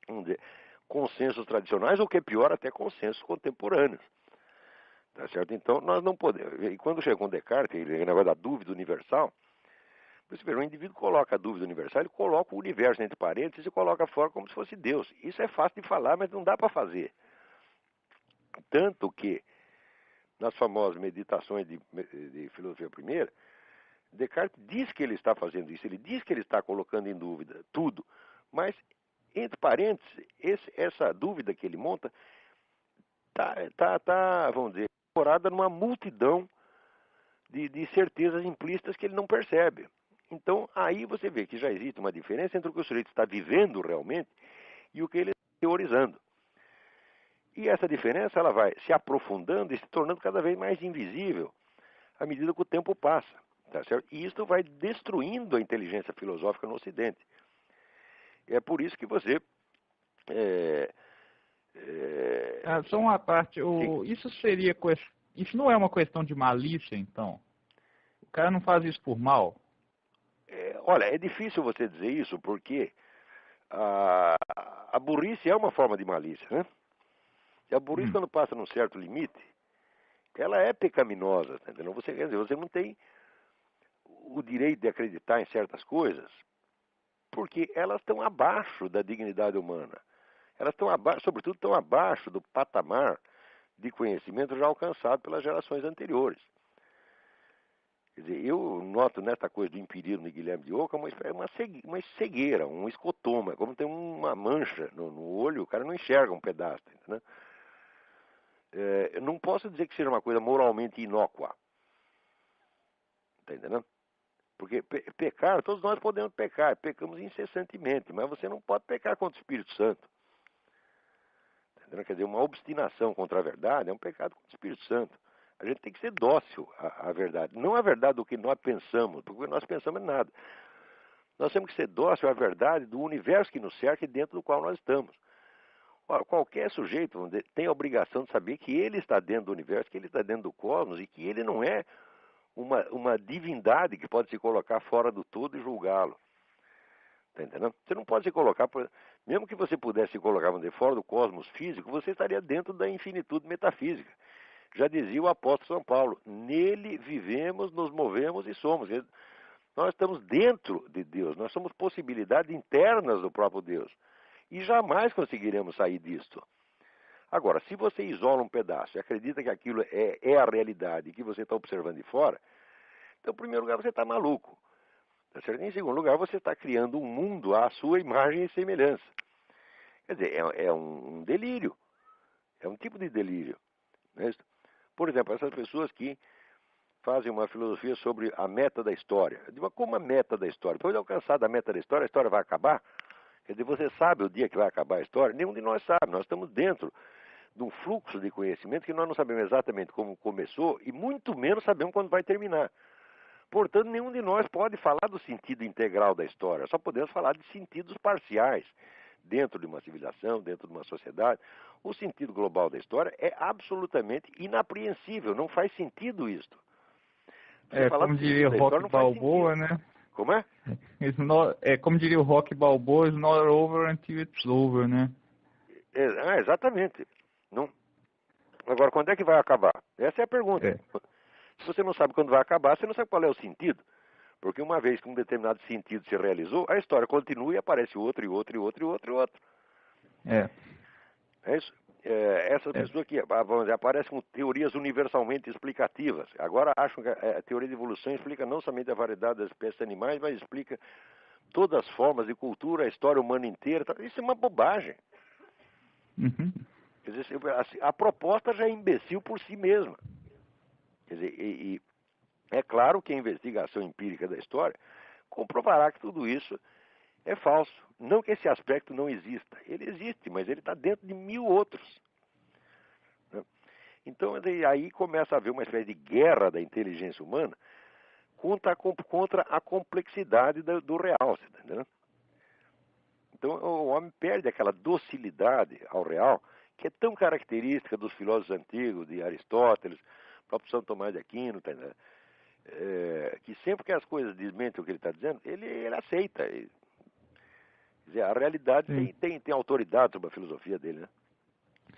vamos dizer, consensos tradicionais, ou que é pior, até consensos contemporâneos. Tá certo? Então, nós não podemos. E quando chega com Descartes, ele negócio da dúvida universal, você vê, o indivíduo coloca a dúvida universal, ele coloca o universo entre parênteses e coloca fora como se fosse Deus. Isso é fácil de falar, mas não dá para fazer. Tanto que, nas famosas meditações de filosofia primeira, Descartes diz que ele está fazendo isso, ele diz que ele está colocando em dúvida tudo, mas, entre parênteses, essa dúvida que ele monta tá, vamos dizer, incorporada numa multidão de certezas implícitas que ele não percebe. Então, aí você vê que já existe uma diferença entre o que o sujeito está vivendo realmente e o que ele está teorizando. E essa diferença ela vai se aprofundando e se tornando cada vez mais invisível à medida que o tempo passa. Tá certo? E isso vai destruindo a inteligência filosófica no Ocidente. É por isso que você... Só uma parte, isso não é uma questão de malícia, então? O cara não faz isso por mal? Olha, é difícil você dizer isso porque a burrice é uma forma de malícia, né? E a burrice, quando passa num certo limite, ela é pecaminosa, tá entendendo? Quer dizer, você não tem o direito de acreditar em certas coisas porque elas estão abaixo da dignidade humana. Elas estão abaixo, sobretudo estão abaixo do patamar de conhecimento já alcançado pelas gerações anteriores. Quer dizer, eu noto nessa coisa do empirismo de Guilherme de Ockham uma cegueira, um escotoma, como tem uma mancha no olho, o cara não enxerga um pedaço, né? Eu não posso dizer que seja uma coisa moralmente inócua. Está entendendo? Porque pecar, todos nós podemos pecar, pecamos incessantemente, mas você não pode pecar contra o Espírito Santo. Tá entendendo? Quer dizer, uma obstinação contra a verdade é um pecado contra o Espírito Santo. A gente tem que ser dócil à verdade. Não a verdade do que nós pensamos, porque nós pensamos em nada. Nós temos que ser dócil à verdade do universo que nos cerca e dentro do qual nós estamos. Ora, qualquer sujeito, vamos dizer, tem a obrigação de saber que ele está dentro do universo, que ele está dentro do cosmos e que ele não é uma divindade que pode se colocar fora do todo e julgá-lo. Está entendendo? Você não pode se colocar, mesmo que você pudesse se colocar, vamos dizer, fora do cosmos físico, você estaria dentro da infinitude metafísica. Já dizia o apóstolo São Paulo, nele vivemos, nos movemos e somos. Nós estamos dentro de Deus, nós somos possibilidades internas do próprio Deus. E jamais conseguiremos sair disto. Agora, se você isola um pedaço e acredita que aquilo é a realidade e que você está observando de fora, então, em primeiro lugar, você está maluco. Tá certo? Em segundo lugar, você está criando um mundo à sua imagem e semelhança. Quer dizer, é um delírio. É um tipo de delírio. Não é isso? Por exemplo, essas pessoas que fazem uma filosofia sobre a meta da história. Eu digo, como a meta da história? Depois de alcançar a meta da história, a história vai acabar? Quer dizer, você sabe o dia que vai acabar a história? Nenhum de nós sabe. Nós estamos dentro de um fluxo de conhecimento que nós não sabemos exatamente como começou e muito menos sabemos quando vai terminar. Portanto, nenhum de nós pode falar do sentido integral da história. Só podemos falar de sentidos parciais dentro de uma civilização, dentro de uma sociedade. O sentido global da história é absolutamente inapreensível. Não faz sentido isto. Como diria o Rock Balboa, né? Como é? Como diria o Rock Balboa, it's not over until it's over, né? Exatamente. Não. Agora, quando é que vai acabar? Essa é a pergunta. Se você não sabe quando vai acabar, você não sabe qual é o sentido. Porque uma vez que um determinado sentido se realizou, a história continua e aparece outro, e outro, e outro, e outro, e outro. É isso? Essas pessoas que vamos dizer, aparecem com teorias universalmente explicativas. Agora acham que a teoria de evolução explica não somente a variedade das espécies animais, mas explica todas as formas de cultura, a história humana inteira. Isso é uma bobagem. Uhum. Quer dizer, a proposta já é imbecil por si mesma. Quer dizer, e é claro que a investigação empírica da história comprovará que tudo isso é falso. Não que esse aspecto não exista. Ele existe, mas ele está dentro de 1000 outros. Né? Então, aí começa a haver uma espécie de guerra da inteligência humana contra a complexidade do real. Você tá entendendo? Então, o homem perde aquela docilidade ao real, que é tão característica dos filósofos antigos, de Aristóteles, próprio São Tomás de Aquino, tá entendendo? Que sempre que as coisas desmentem o que ele está dizendo, ele aceita. Quer dizer, a realidade tem autoridade sobre a filosofia dele, né?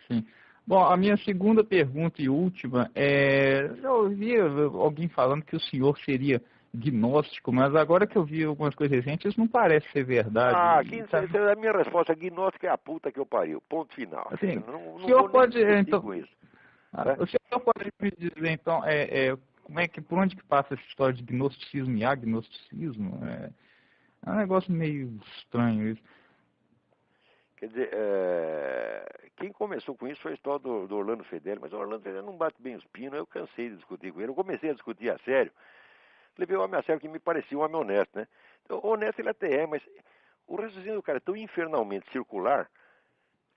Sim. Bom, a minha segunda pergunta e última eu ouvi alguém falando que o senhor seria gnóstico, mas agora que eu vi algumas coisas recentes, isso não parece ser verdade. A minha resposta, gnóstico é a puta que eu pariu. Ponto final. Assim, não o senhor pode, então, com isso. O senhor pode me dizer, então, por onde que passa essa história de gnosticismo e agnosticismo? É um negócio meio estranho isso. Quer dizer, quem começou com isso foi a história do Orlando Fedeli, mas o Orlando Fedeli não bate bem os pinos, eu cansei de discutir com ele. Eu comecei a discutir a sério, levei o homem a sério que me parecia um homem honesto, né? Então, honesto ele até é, mas o raciocínio do cara é tão infernalmente circular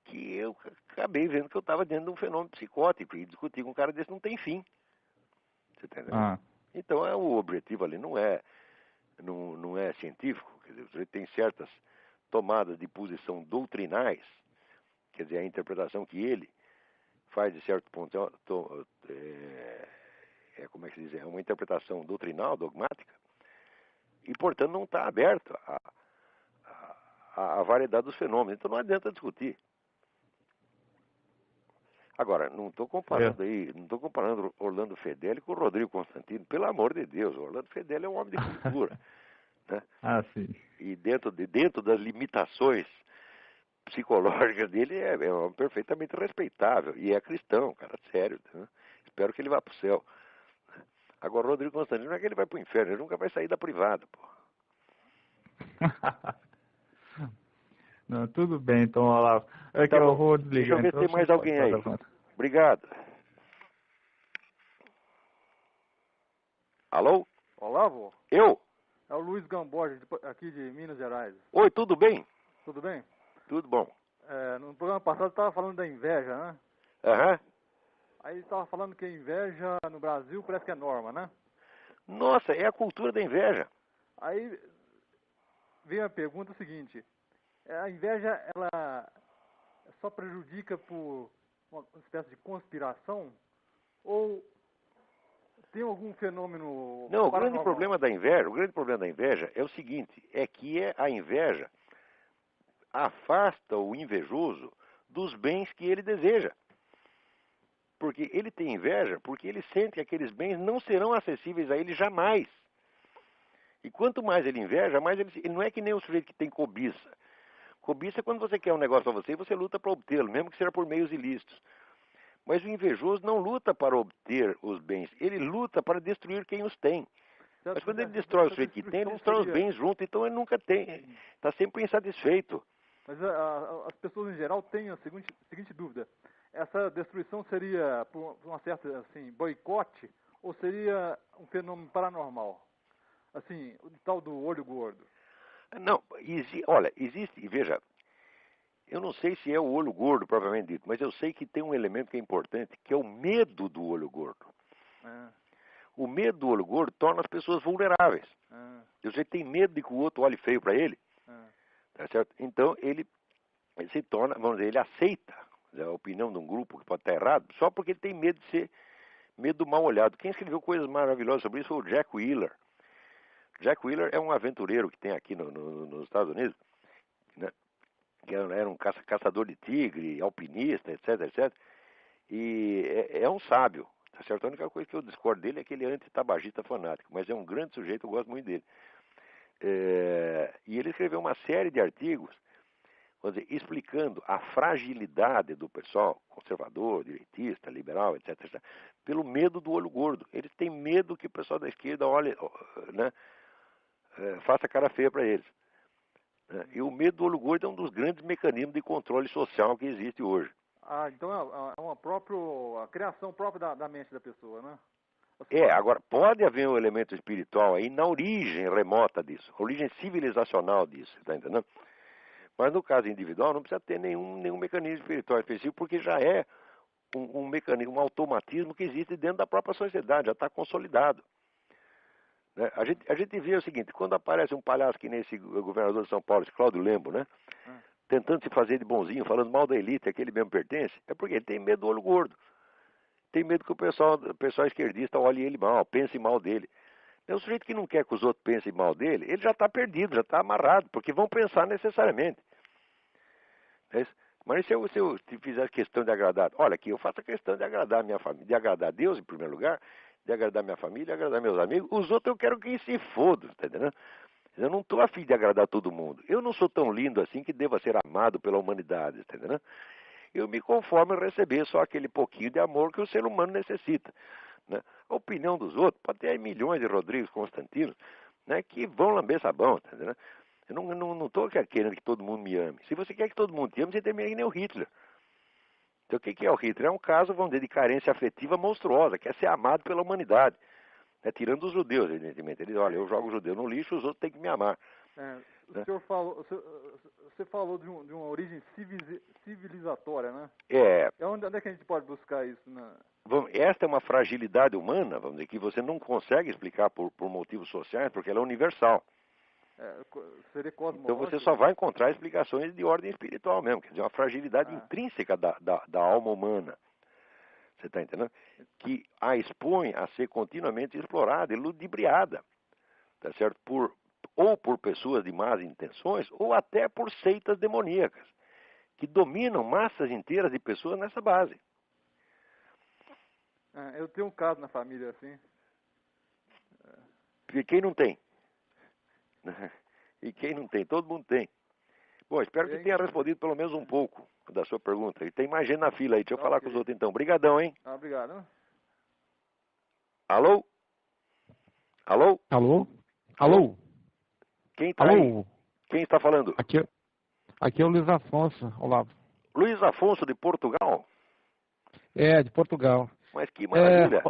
que eu acabei vendo que eu estava dentro de um fenômeno psicótico e discutir com um cara desse não tem fim. Você tá entendendo? Então, o objetivo ali não é científico, quer dizer, você tem certas tomadas de posição doutrinais, quer dizer, a interpretação que ele faz de certo ponto como é que se diz? É uma interpretação doutrinal, dogmática, e, portanto, não está aberto à variedade dos fenômenos. Então, não adianta discutir. Agora, não estou comparando Orlando Fedeli com o Rodrigo Constantino, pelo amor de Deus. O Orlando Fedeli é um homem de cultura. Né? Sim. E dentro das limitações psicológicas dele é um homem perfeitamente respeitável. E é cristão, cara, sério. Né? Espero que ele vá para o céu. Agora, o Rodrigo Constantino não é que ele vai para o inferno, ele nunca vai sair da privada, pô. Não, tudo bem, então, Olavo. Que eu vou desligar. Deixa eu ver se tem mais alguém aí. Obrigado. Alô? Olavo? Eu? É o Luiz Gamboja, aqui de Minas Gerais. Oi, tudo bem? Tudo bem? Tudo bom. No programa passado estava falando da inveja, né? Aham. Aí estava falando que a inveja no Brasil parece que é norma, né? Nossa, é a cultura da inveja. Aí veio a pergunta seguinte: a inveja, ela só prejudica por uma espécie de conspiração? Ou tem algum fenômeno... Não, o grande problema da inveja é o seguinte, é que a inveja afasta o invejoso dos bens que ele deseja. Porque ele tem inveja, porque ele sente que aqueles bens não serão acessíveis a ele jamais. E quanto mais ele inveja, mais ele não é que nem o sujeito que tem cobiça. Cobiça é quando você quer um negócio para você e você luta para obtê-lo, mesmo que seja por meios ilícitos. Mas o invejoso não luta para obter os bens, ele luta para destruir quem os tem. Mas quando ele destrói o sujeito que tem, ele destrói os bens junto, então ele nunca tem, está sempre insatisfeito. Mas as pessoas em geral têm a seguinte dúvida: essa destruição seria por uma certa assim, boicote ou seria um fenômeno paranormal? Assim, o tal do olho gordo. Não, olha, existe, veja, eu não sei se é o olho gordo propriamente dito, mas eu sei que tem um elemento que é importante, que é o medo do olho gordo. O medo do olho gordo torna as pessoas vulneráveis. O sujeito tem medo de que o outro olhe feio para ele, tá certo? Então ele se torna, vamos dizer, ele aceita a opinião de um grupo que pode estar errado, só porque ele tem medo de ser, medo do mal olhado. Quem escreveu coisas maravilhosas sobre isso foi o Jack Wheeler. Jack Wheeler é um aventureiro que tem aqui nos Estados Unidos, né? Que era um caçador de tigre, alpinista, etc, etc. E é um sábio, tá certo? A única coisa que eu discordo dele é que ele é anti-tabagista fanático, mas é um grande sujeito, eu gosto muito dele. E ele escreveu uma série de artigos, vamos dizer, explicando a fragilidade do pessoal conservador, direitista, liberal, etc, etc, pelo medo do olho gordo. Eles têm medo que o pessoal da esquerda olhe, né, faça cara feia para eles. E o medo do olho gordo é um dos grandes mecanismos de controle social que existe hoje. Então é a criação própria da mente da pessoa, né? Agora, pode haver um elemento espiritual aí na origem remota disso, a origem civilizacional disso, tá entendendo? Mas no caso individual não precisa ter nenhum mecanismo espiritual específico, porque já é um mecanismo, um automatismo que existe dentro da própria sociedade, já está consolidado. Né? A gente vê o seguinte, quando aparece um palhaço que nem esse governador de São Paulo, esse Cláudio Lembo, né? Tentando se fazer de bonzinho, falando mal da elite, a que ele mesmo pertence, é porque ele tem medo do olho gordo. Tem medo que o pessoal esquerdista olhe ele mal, pense mal dele. É o sujeito que não quer que os outros pensem mal dele, ele já está perdido, já está amarrado, porque vão pensar necessariamente. Mas se eu fizer questão de agradar, olha aqui, eu faço a questão de agradar a minha família, de agradar a Deus em primeiro lugar, de agradar minha família, de agradar meus amigos, os outros eu quero que se fodam, tá entendendo? Eu não estou afim de agradar todo mundo. Eu não sou tão lindo assim que deva ser amado pela humanidade, tá entendendo? Eu me conformo em receber só aquele pouquinho de amor que o ser humano necessita. Né? A opinião dos outros, pode ter aí milhões de Rodrigues Constantinos, né, que vão lamber sabão, tá entendendo? Eu não estou querendo que todo mundo me ame. Se você quer que todo mundo te ame, você termina que nem o Hitler. Então o que é o Hitler? É um caso, vamos dizer, de carência afetiva monstruosa, quer ser amado pela humanidade. Né? Tirando os judeus, evidentemente. Ele diz, olha, eu jogo o judeu no lixo, os outros têm que me amar. O senhor falou, você falou de uma origem civilizatória, né? Onde é que a gente pode buscar isso? Esta é uma fragilidade humana, vamos dizer, que você não consegue explicar por motivos sociais, porque ela é universal. Seria cosmológico. Então você só vai encontrar explicações de ordem espiritual mesmo, quer dizer, uma fragilidade intrínseca da alma humana. Você está entendendo? Que a expõe a ser continuamente explorada e ludibriada, tá certo? Ou por pessoas de más intenções, ou até por seitas demoníacas, que dominam massas inteiras de pessoas nessa base. Eu tenho um caso na família assim. E quem não tem? E quem não tem? Todo mundo tem. Bom, espero que tenha respondido pelo menos um pouco da sua pergunta. E tem mais gente na fila aí. Deixa eu falar com os outros então. Obrigadão, hein? Obrigado. Alô? Alô? Alô? Alô? Quem está aí? Quem está falando? Aqui é o Luiz Afonso, Olavo. Luiz Afonso de Portugal? De Portugal. Mas que maravilha.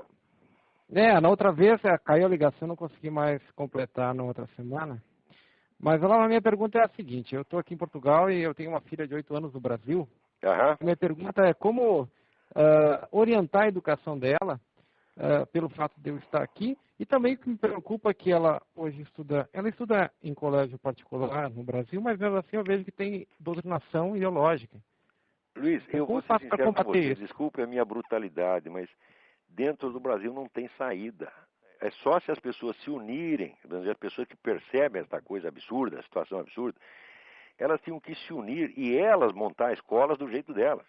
Na outra vez caiu a ligação, não consegui mais completar na outra semana. Mas a minha pergunta é a seguinte, eu estou aqui em Portugal e eu tenho uma filha de 8 anos no Brasil. Minha pergunta é como orientar a educação dela, pelo fato de eu estar aqui, e também o que me preocupa é que ela hoje estuda em colégio particular no Brasil, mas mesmo assim eu vejo que tem doutrinação ideológica. Luiz, eu vou ser sincero com você, desculpe a minha brutalidade, mas dentro do Brasil não tem saída. É só se as pessoas se unirem, as pessoas que percebem esta coisa absurda, a situação absurda, elas tinham que se unir e elas montar escolas do jeito delas.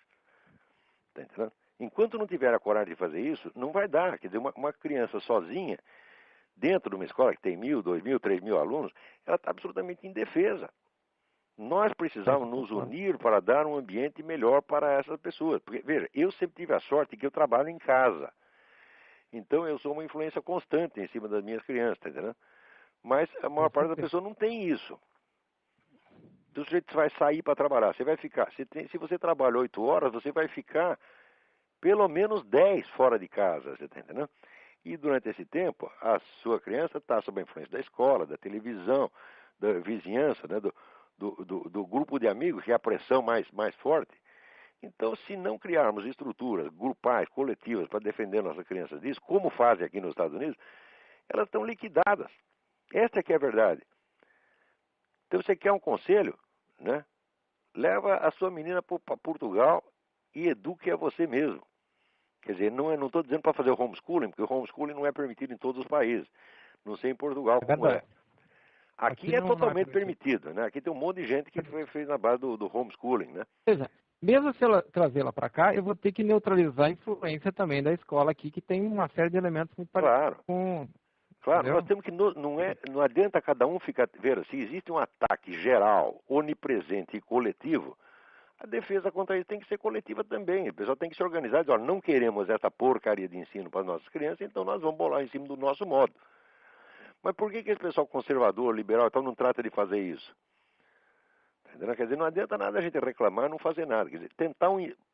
Tá entendendo? Enquanto não tiver a coragem de fazer isso, não vai dar. Quer dizer, uma criança sozinha, dentro de uma escola que tem 1.000, 2.000, 3.000 alunos, ela está absolutamente indefesa. Nós precisamos nos unir para dar um ambiente melhor para essas pessoas. Porque, veja, eu sempre tive a sorte que eu trabalho em casa. Então eu sou uma influência constante em cima das minhas crianças, tá entendendo? Mas a maior parte da pessoa não tem isso. Então o sujeito vai sair para trabalhar, você vai ficar, se você trabalha 8 horas, você vai ficar pelo menos 10 fora de casa, você tá entendendo? E durante esse tempo, a sua criança está sob a influência da escola, da televisão, da vizinhança, né, do grupo de amigos, que é a pressão mais forte. Então, se não criarmos estruturas grupais, coletivas, para defender nossas crianças disso, como fazem aqui nos Estados Unidos, elas estão liquidadas. Esta é que é a verdade. Então, você quer um conselho, né? Leva a sua menina para Portugal e eduque a você mesmo. Quer dizer, não estou dizendo para fazer o homeschooling, porque o homeschooling não é permitido em todos os países. Não sei em Portugal como é. Aqui é totalmente permitido, né? Aqui tem um monte de gente que fez na base do homeschooling, né? Mesmo se ela trazê-la para cá, eu vou ter que neutralizar a influência também da escola aqui, que tem uma série de elementos muito parecidos com... Claro, entendeu? nós temos que, não adianta cada um ficar, ver, se existe um ataque geral, onipresente e coletivo, a defesa contra isso tem que ser coletiva também. O pessoal tem que se organizar e dizer, olha, não queremos essa porcaria de ensino para as nossas crianças, então nós vamos bolar em cima do nosso modo. Mas por que esse pessoal conservador, liberal, então não trata de fazer isso? Quer dizer, não adianta nada a gente reclamar e não fazer nada. Quer dizer, tentar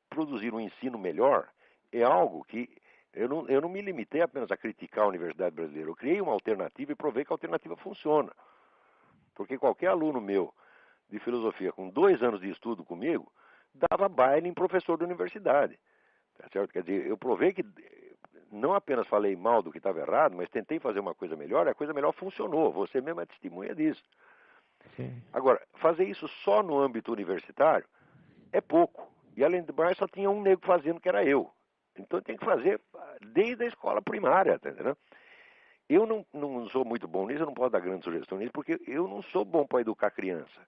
produzir um ensino melhor é algo que eu não me limitei apenas a criticar a Universidade Brasileira. Eu criei uma alternativa e provei que a alternativa funciona. Porque qualquer aluno meu de filosofia com 2 anos de estudo comigo dava baile em professor da universidade. Tá certo? Quer dizer, eu provei que não apenas falei mal do que estava errado, mas tentei fazer uma coisa melhor e a coisa melhor funcionou. Você mesmo é testemunha disso. Sim. Agora, fazer isso só no âmbito universitário é pouco. E além do mais, só tinha um negro fazendo, que era eu. Então tem que fazer desde a escola primária, tá entendendo? Eu não sou muito bom nisso, eu não posso dar grande sugestão nisso, porque eu não sou bom para educar criança.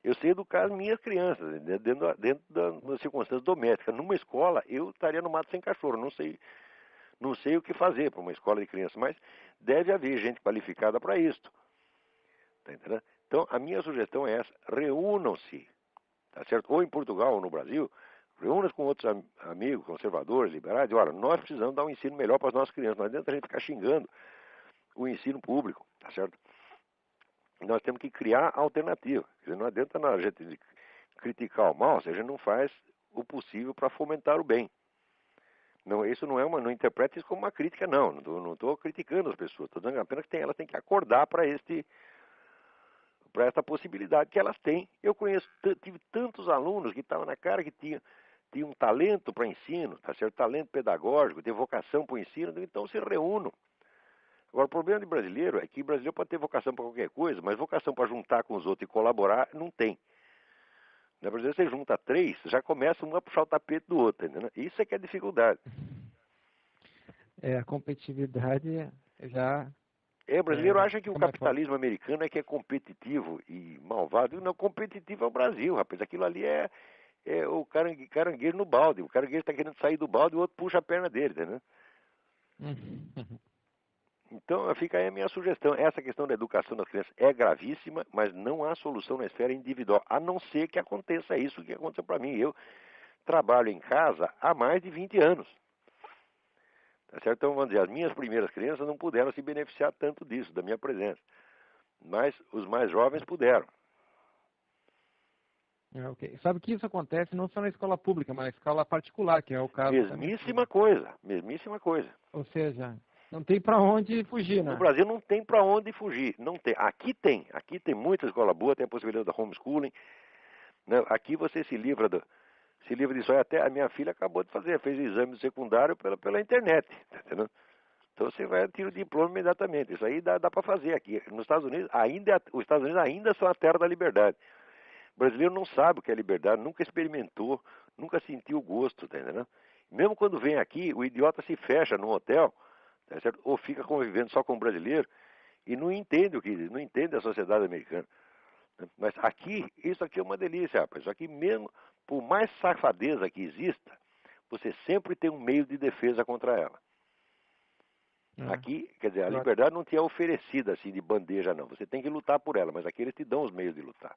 Eu sei educar as minhas crianças, dentro das circunstâncias domésticas. Numa escola, eu estaria no mato sem cachorro. Não sei o que fazer para uma escola de crianças, mas deve haver gente qualificada para isso. Tá entendendo? Então, a minha sugestão é essa: reúnam-se, tá certo? Ou em Portugal ou no Brasil, reúnam-se com outros amigos, conservadores, liberais, e olha, nós precisamos dar um ensino melhor para as nossas crianças. Não adianta a gente ficar xingando o ensino público, tá certo? Nós temos que criar alternativa. Quer dizer, não adianta a gente criticar o mal se a gente não faz o possível para fomentar o bem. Não, isso não interprete isso como uma crítica, não. Não estou criticando as pessoas. Estou dizendo apenas que elas têm que acordar para esta possibilidade que elas têm. Eu tive tantos alunos que estavam na cara que tinham um talento para ensino, tá certo? Talento pedagógico, tem vocação para o ensino, então se reúnam. Agora, o problema de brasileiro é que o brasileiro pode ter vocação para qualquer coisa, mas vocação para juntar com os outros e colaborar, não tem. Na Brasil, você junta 3, já começa um a puxar o tapete do outro, entendeu? Isso é que é a dificuldade. A competitividade já... O brasileiro acha que o capitalismo americano é que é competitivo e malvado. Não, competitivo é o Brasil, rapaz. Aquilo ali é o caranguejo no balde. O caranguejo está querendo sair do balde e o outro puxa a perna dele, entendeu? Então, fica aí a minha sugestão. Essa questão da educação das crianças é gravíssima, mas não há solução na esfera individual, a não ser que aconteça isso que aconteceu para mim. Eu trabalho em casa há mais de 20 anos. Tá certo? Então, vamos dizer, as minhas primeiras crianças não puderam se beneficiar tanto disso, da minha presença. Mas os mais jovens puderam. Okay. Sabe que isso acontece não só na escola pública, mas na escola particular, que é o caso... Mesmíssima coisa. Ou seja, não tem para onde fugir, né? No Brasil não tem para onde fugir. Não tem. Aqui tem muita escola boa, tem a possibilidade da homeschooling. Né? Aqui você se livra disso aí. Até a minha filha acabou de fazer, fez o exame secundário pela internet, tá entendeu? Então você vai tirar o diploma imediatamente. Isso aí dá para fazer aqui. Nos Estados Unidos, os Estados Unidos ainda são a terra da liberdade. O brasileiro não sabe o que é liberdade, nunca experimentou, nunca sentiu o gosto, tá entendendo? Mesmo quando vem aqui, o idiota se fecha num hotel, tá certo? Ou fica convivendo só com o brasileiro e não entende a sociedade americana. Mas isso aqui é uma delícia, rapaz. Isso aqui mesmo, por mais safadeza que exista, você sempre tem um meio de defesa contra ela. Aqui, quer dizer, a liberdade não te é oferecida assim de bandeja, não. Você tem que lutar por ela, mas aqui eles te dão os meios de lutar.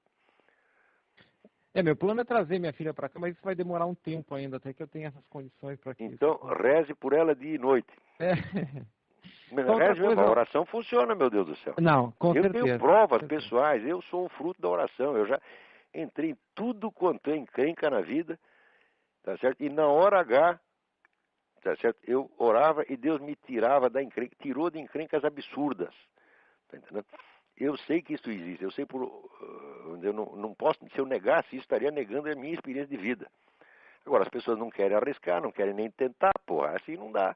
Meu plano é trazer minha filha para cá, mas isso vai demorar um tempo ainda, até que eu tenha essas condições para que Então, reze por ela dia e noite. Reze mesmo, a oração funciona, meu Deus do céu. Não, com certeza. Eu tenho provas pessoais, eu sou o fruto da oração. Eu já entrei em tudo quanto é encrenca na vida, tá certo? E na hora H, tá certo? Eu orava e Deus me tirava da encrenca, tirou de encrencas absurdas, tá entendendo? Eu sei que isso existe, eu sei eu não posso, se eu negasse isso, estaria negando a minha experiência de vida. Agora, as pessoas não querem arriscar, não querem nem tentar, porra, assim não dá.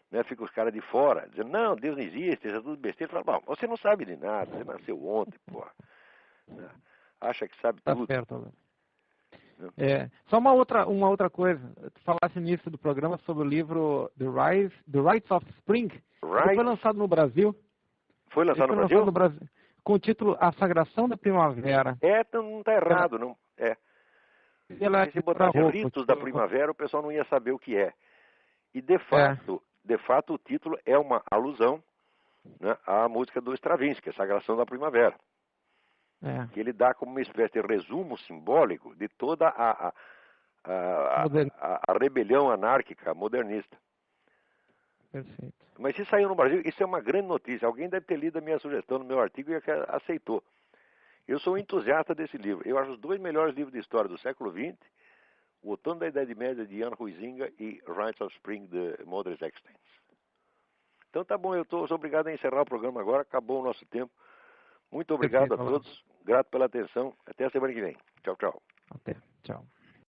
Né? Fica os caras de fora, dizendo, não, Deus não existe, isso é tudo besteira. Fala, bom, você não sabe de nada, você nasceu ontem, porra. Né? Acha que sabe tudo. Tá certo, Alberto. Só uma outra coisa, tu falasse no início do programa sobre o livro The Rites of Spring, que foi lançado no Brasil. Foi lançado no Brasil? Com o título A Sagração da Primavera. Não está errado, não. Se botasse ritos da primavera, o pessoal não ia saber o que é. E de fato, o título é uma alusão, né, à música do Stravinsky, A Sagração da Primavera. Que ele dá como uma espécie de resumo simbólico de toda a rebelião anárquica modernista. Perfeito. Mas se saiu no Brasil, isso é uma grande notícia. Alguém deve ter lido a minha sugestão no meu artigo e aceitou. Eu sou um entusiasta desse livro. Eu acho os 2 melhores livros de história do século XX, O Outono da Idade Média, de Jan Huizinga, e Rites of Spring, de Modris Ekstein. Então tá bom, eu sou obrigado a encerrar o programa agora, acabou o nosso tempo. Muito obrigado a todos, grato pela atenção, até a semana que vem. Tchau, tchau. Até, tchau.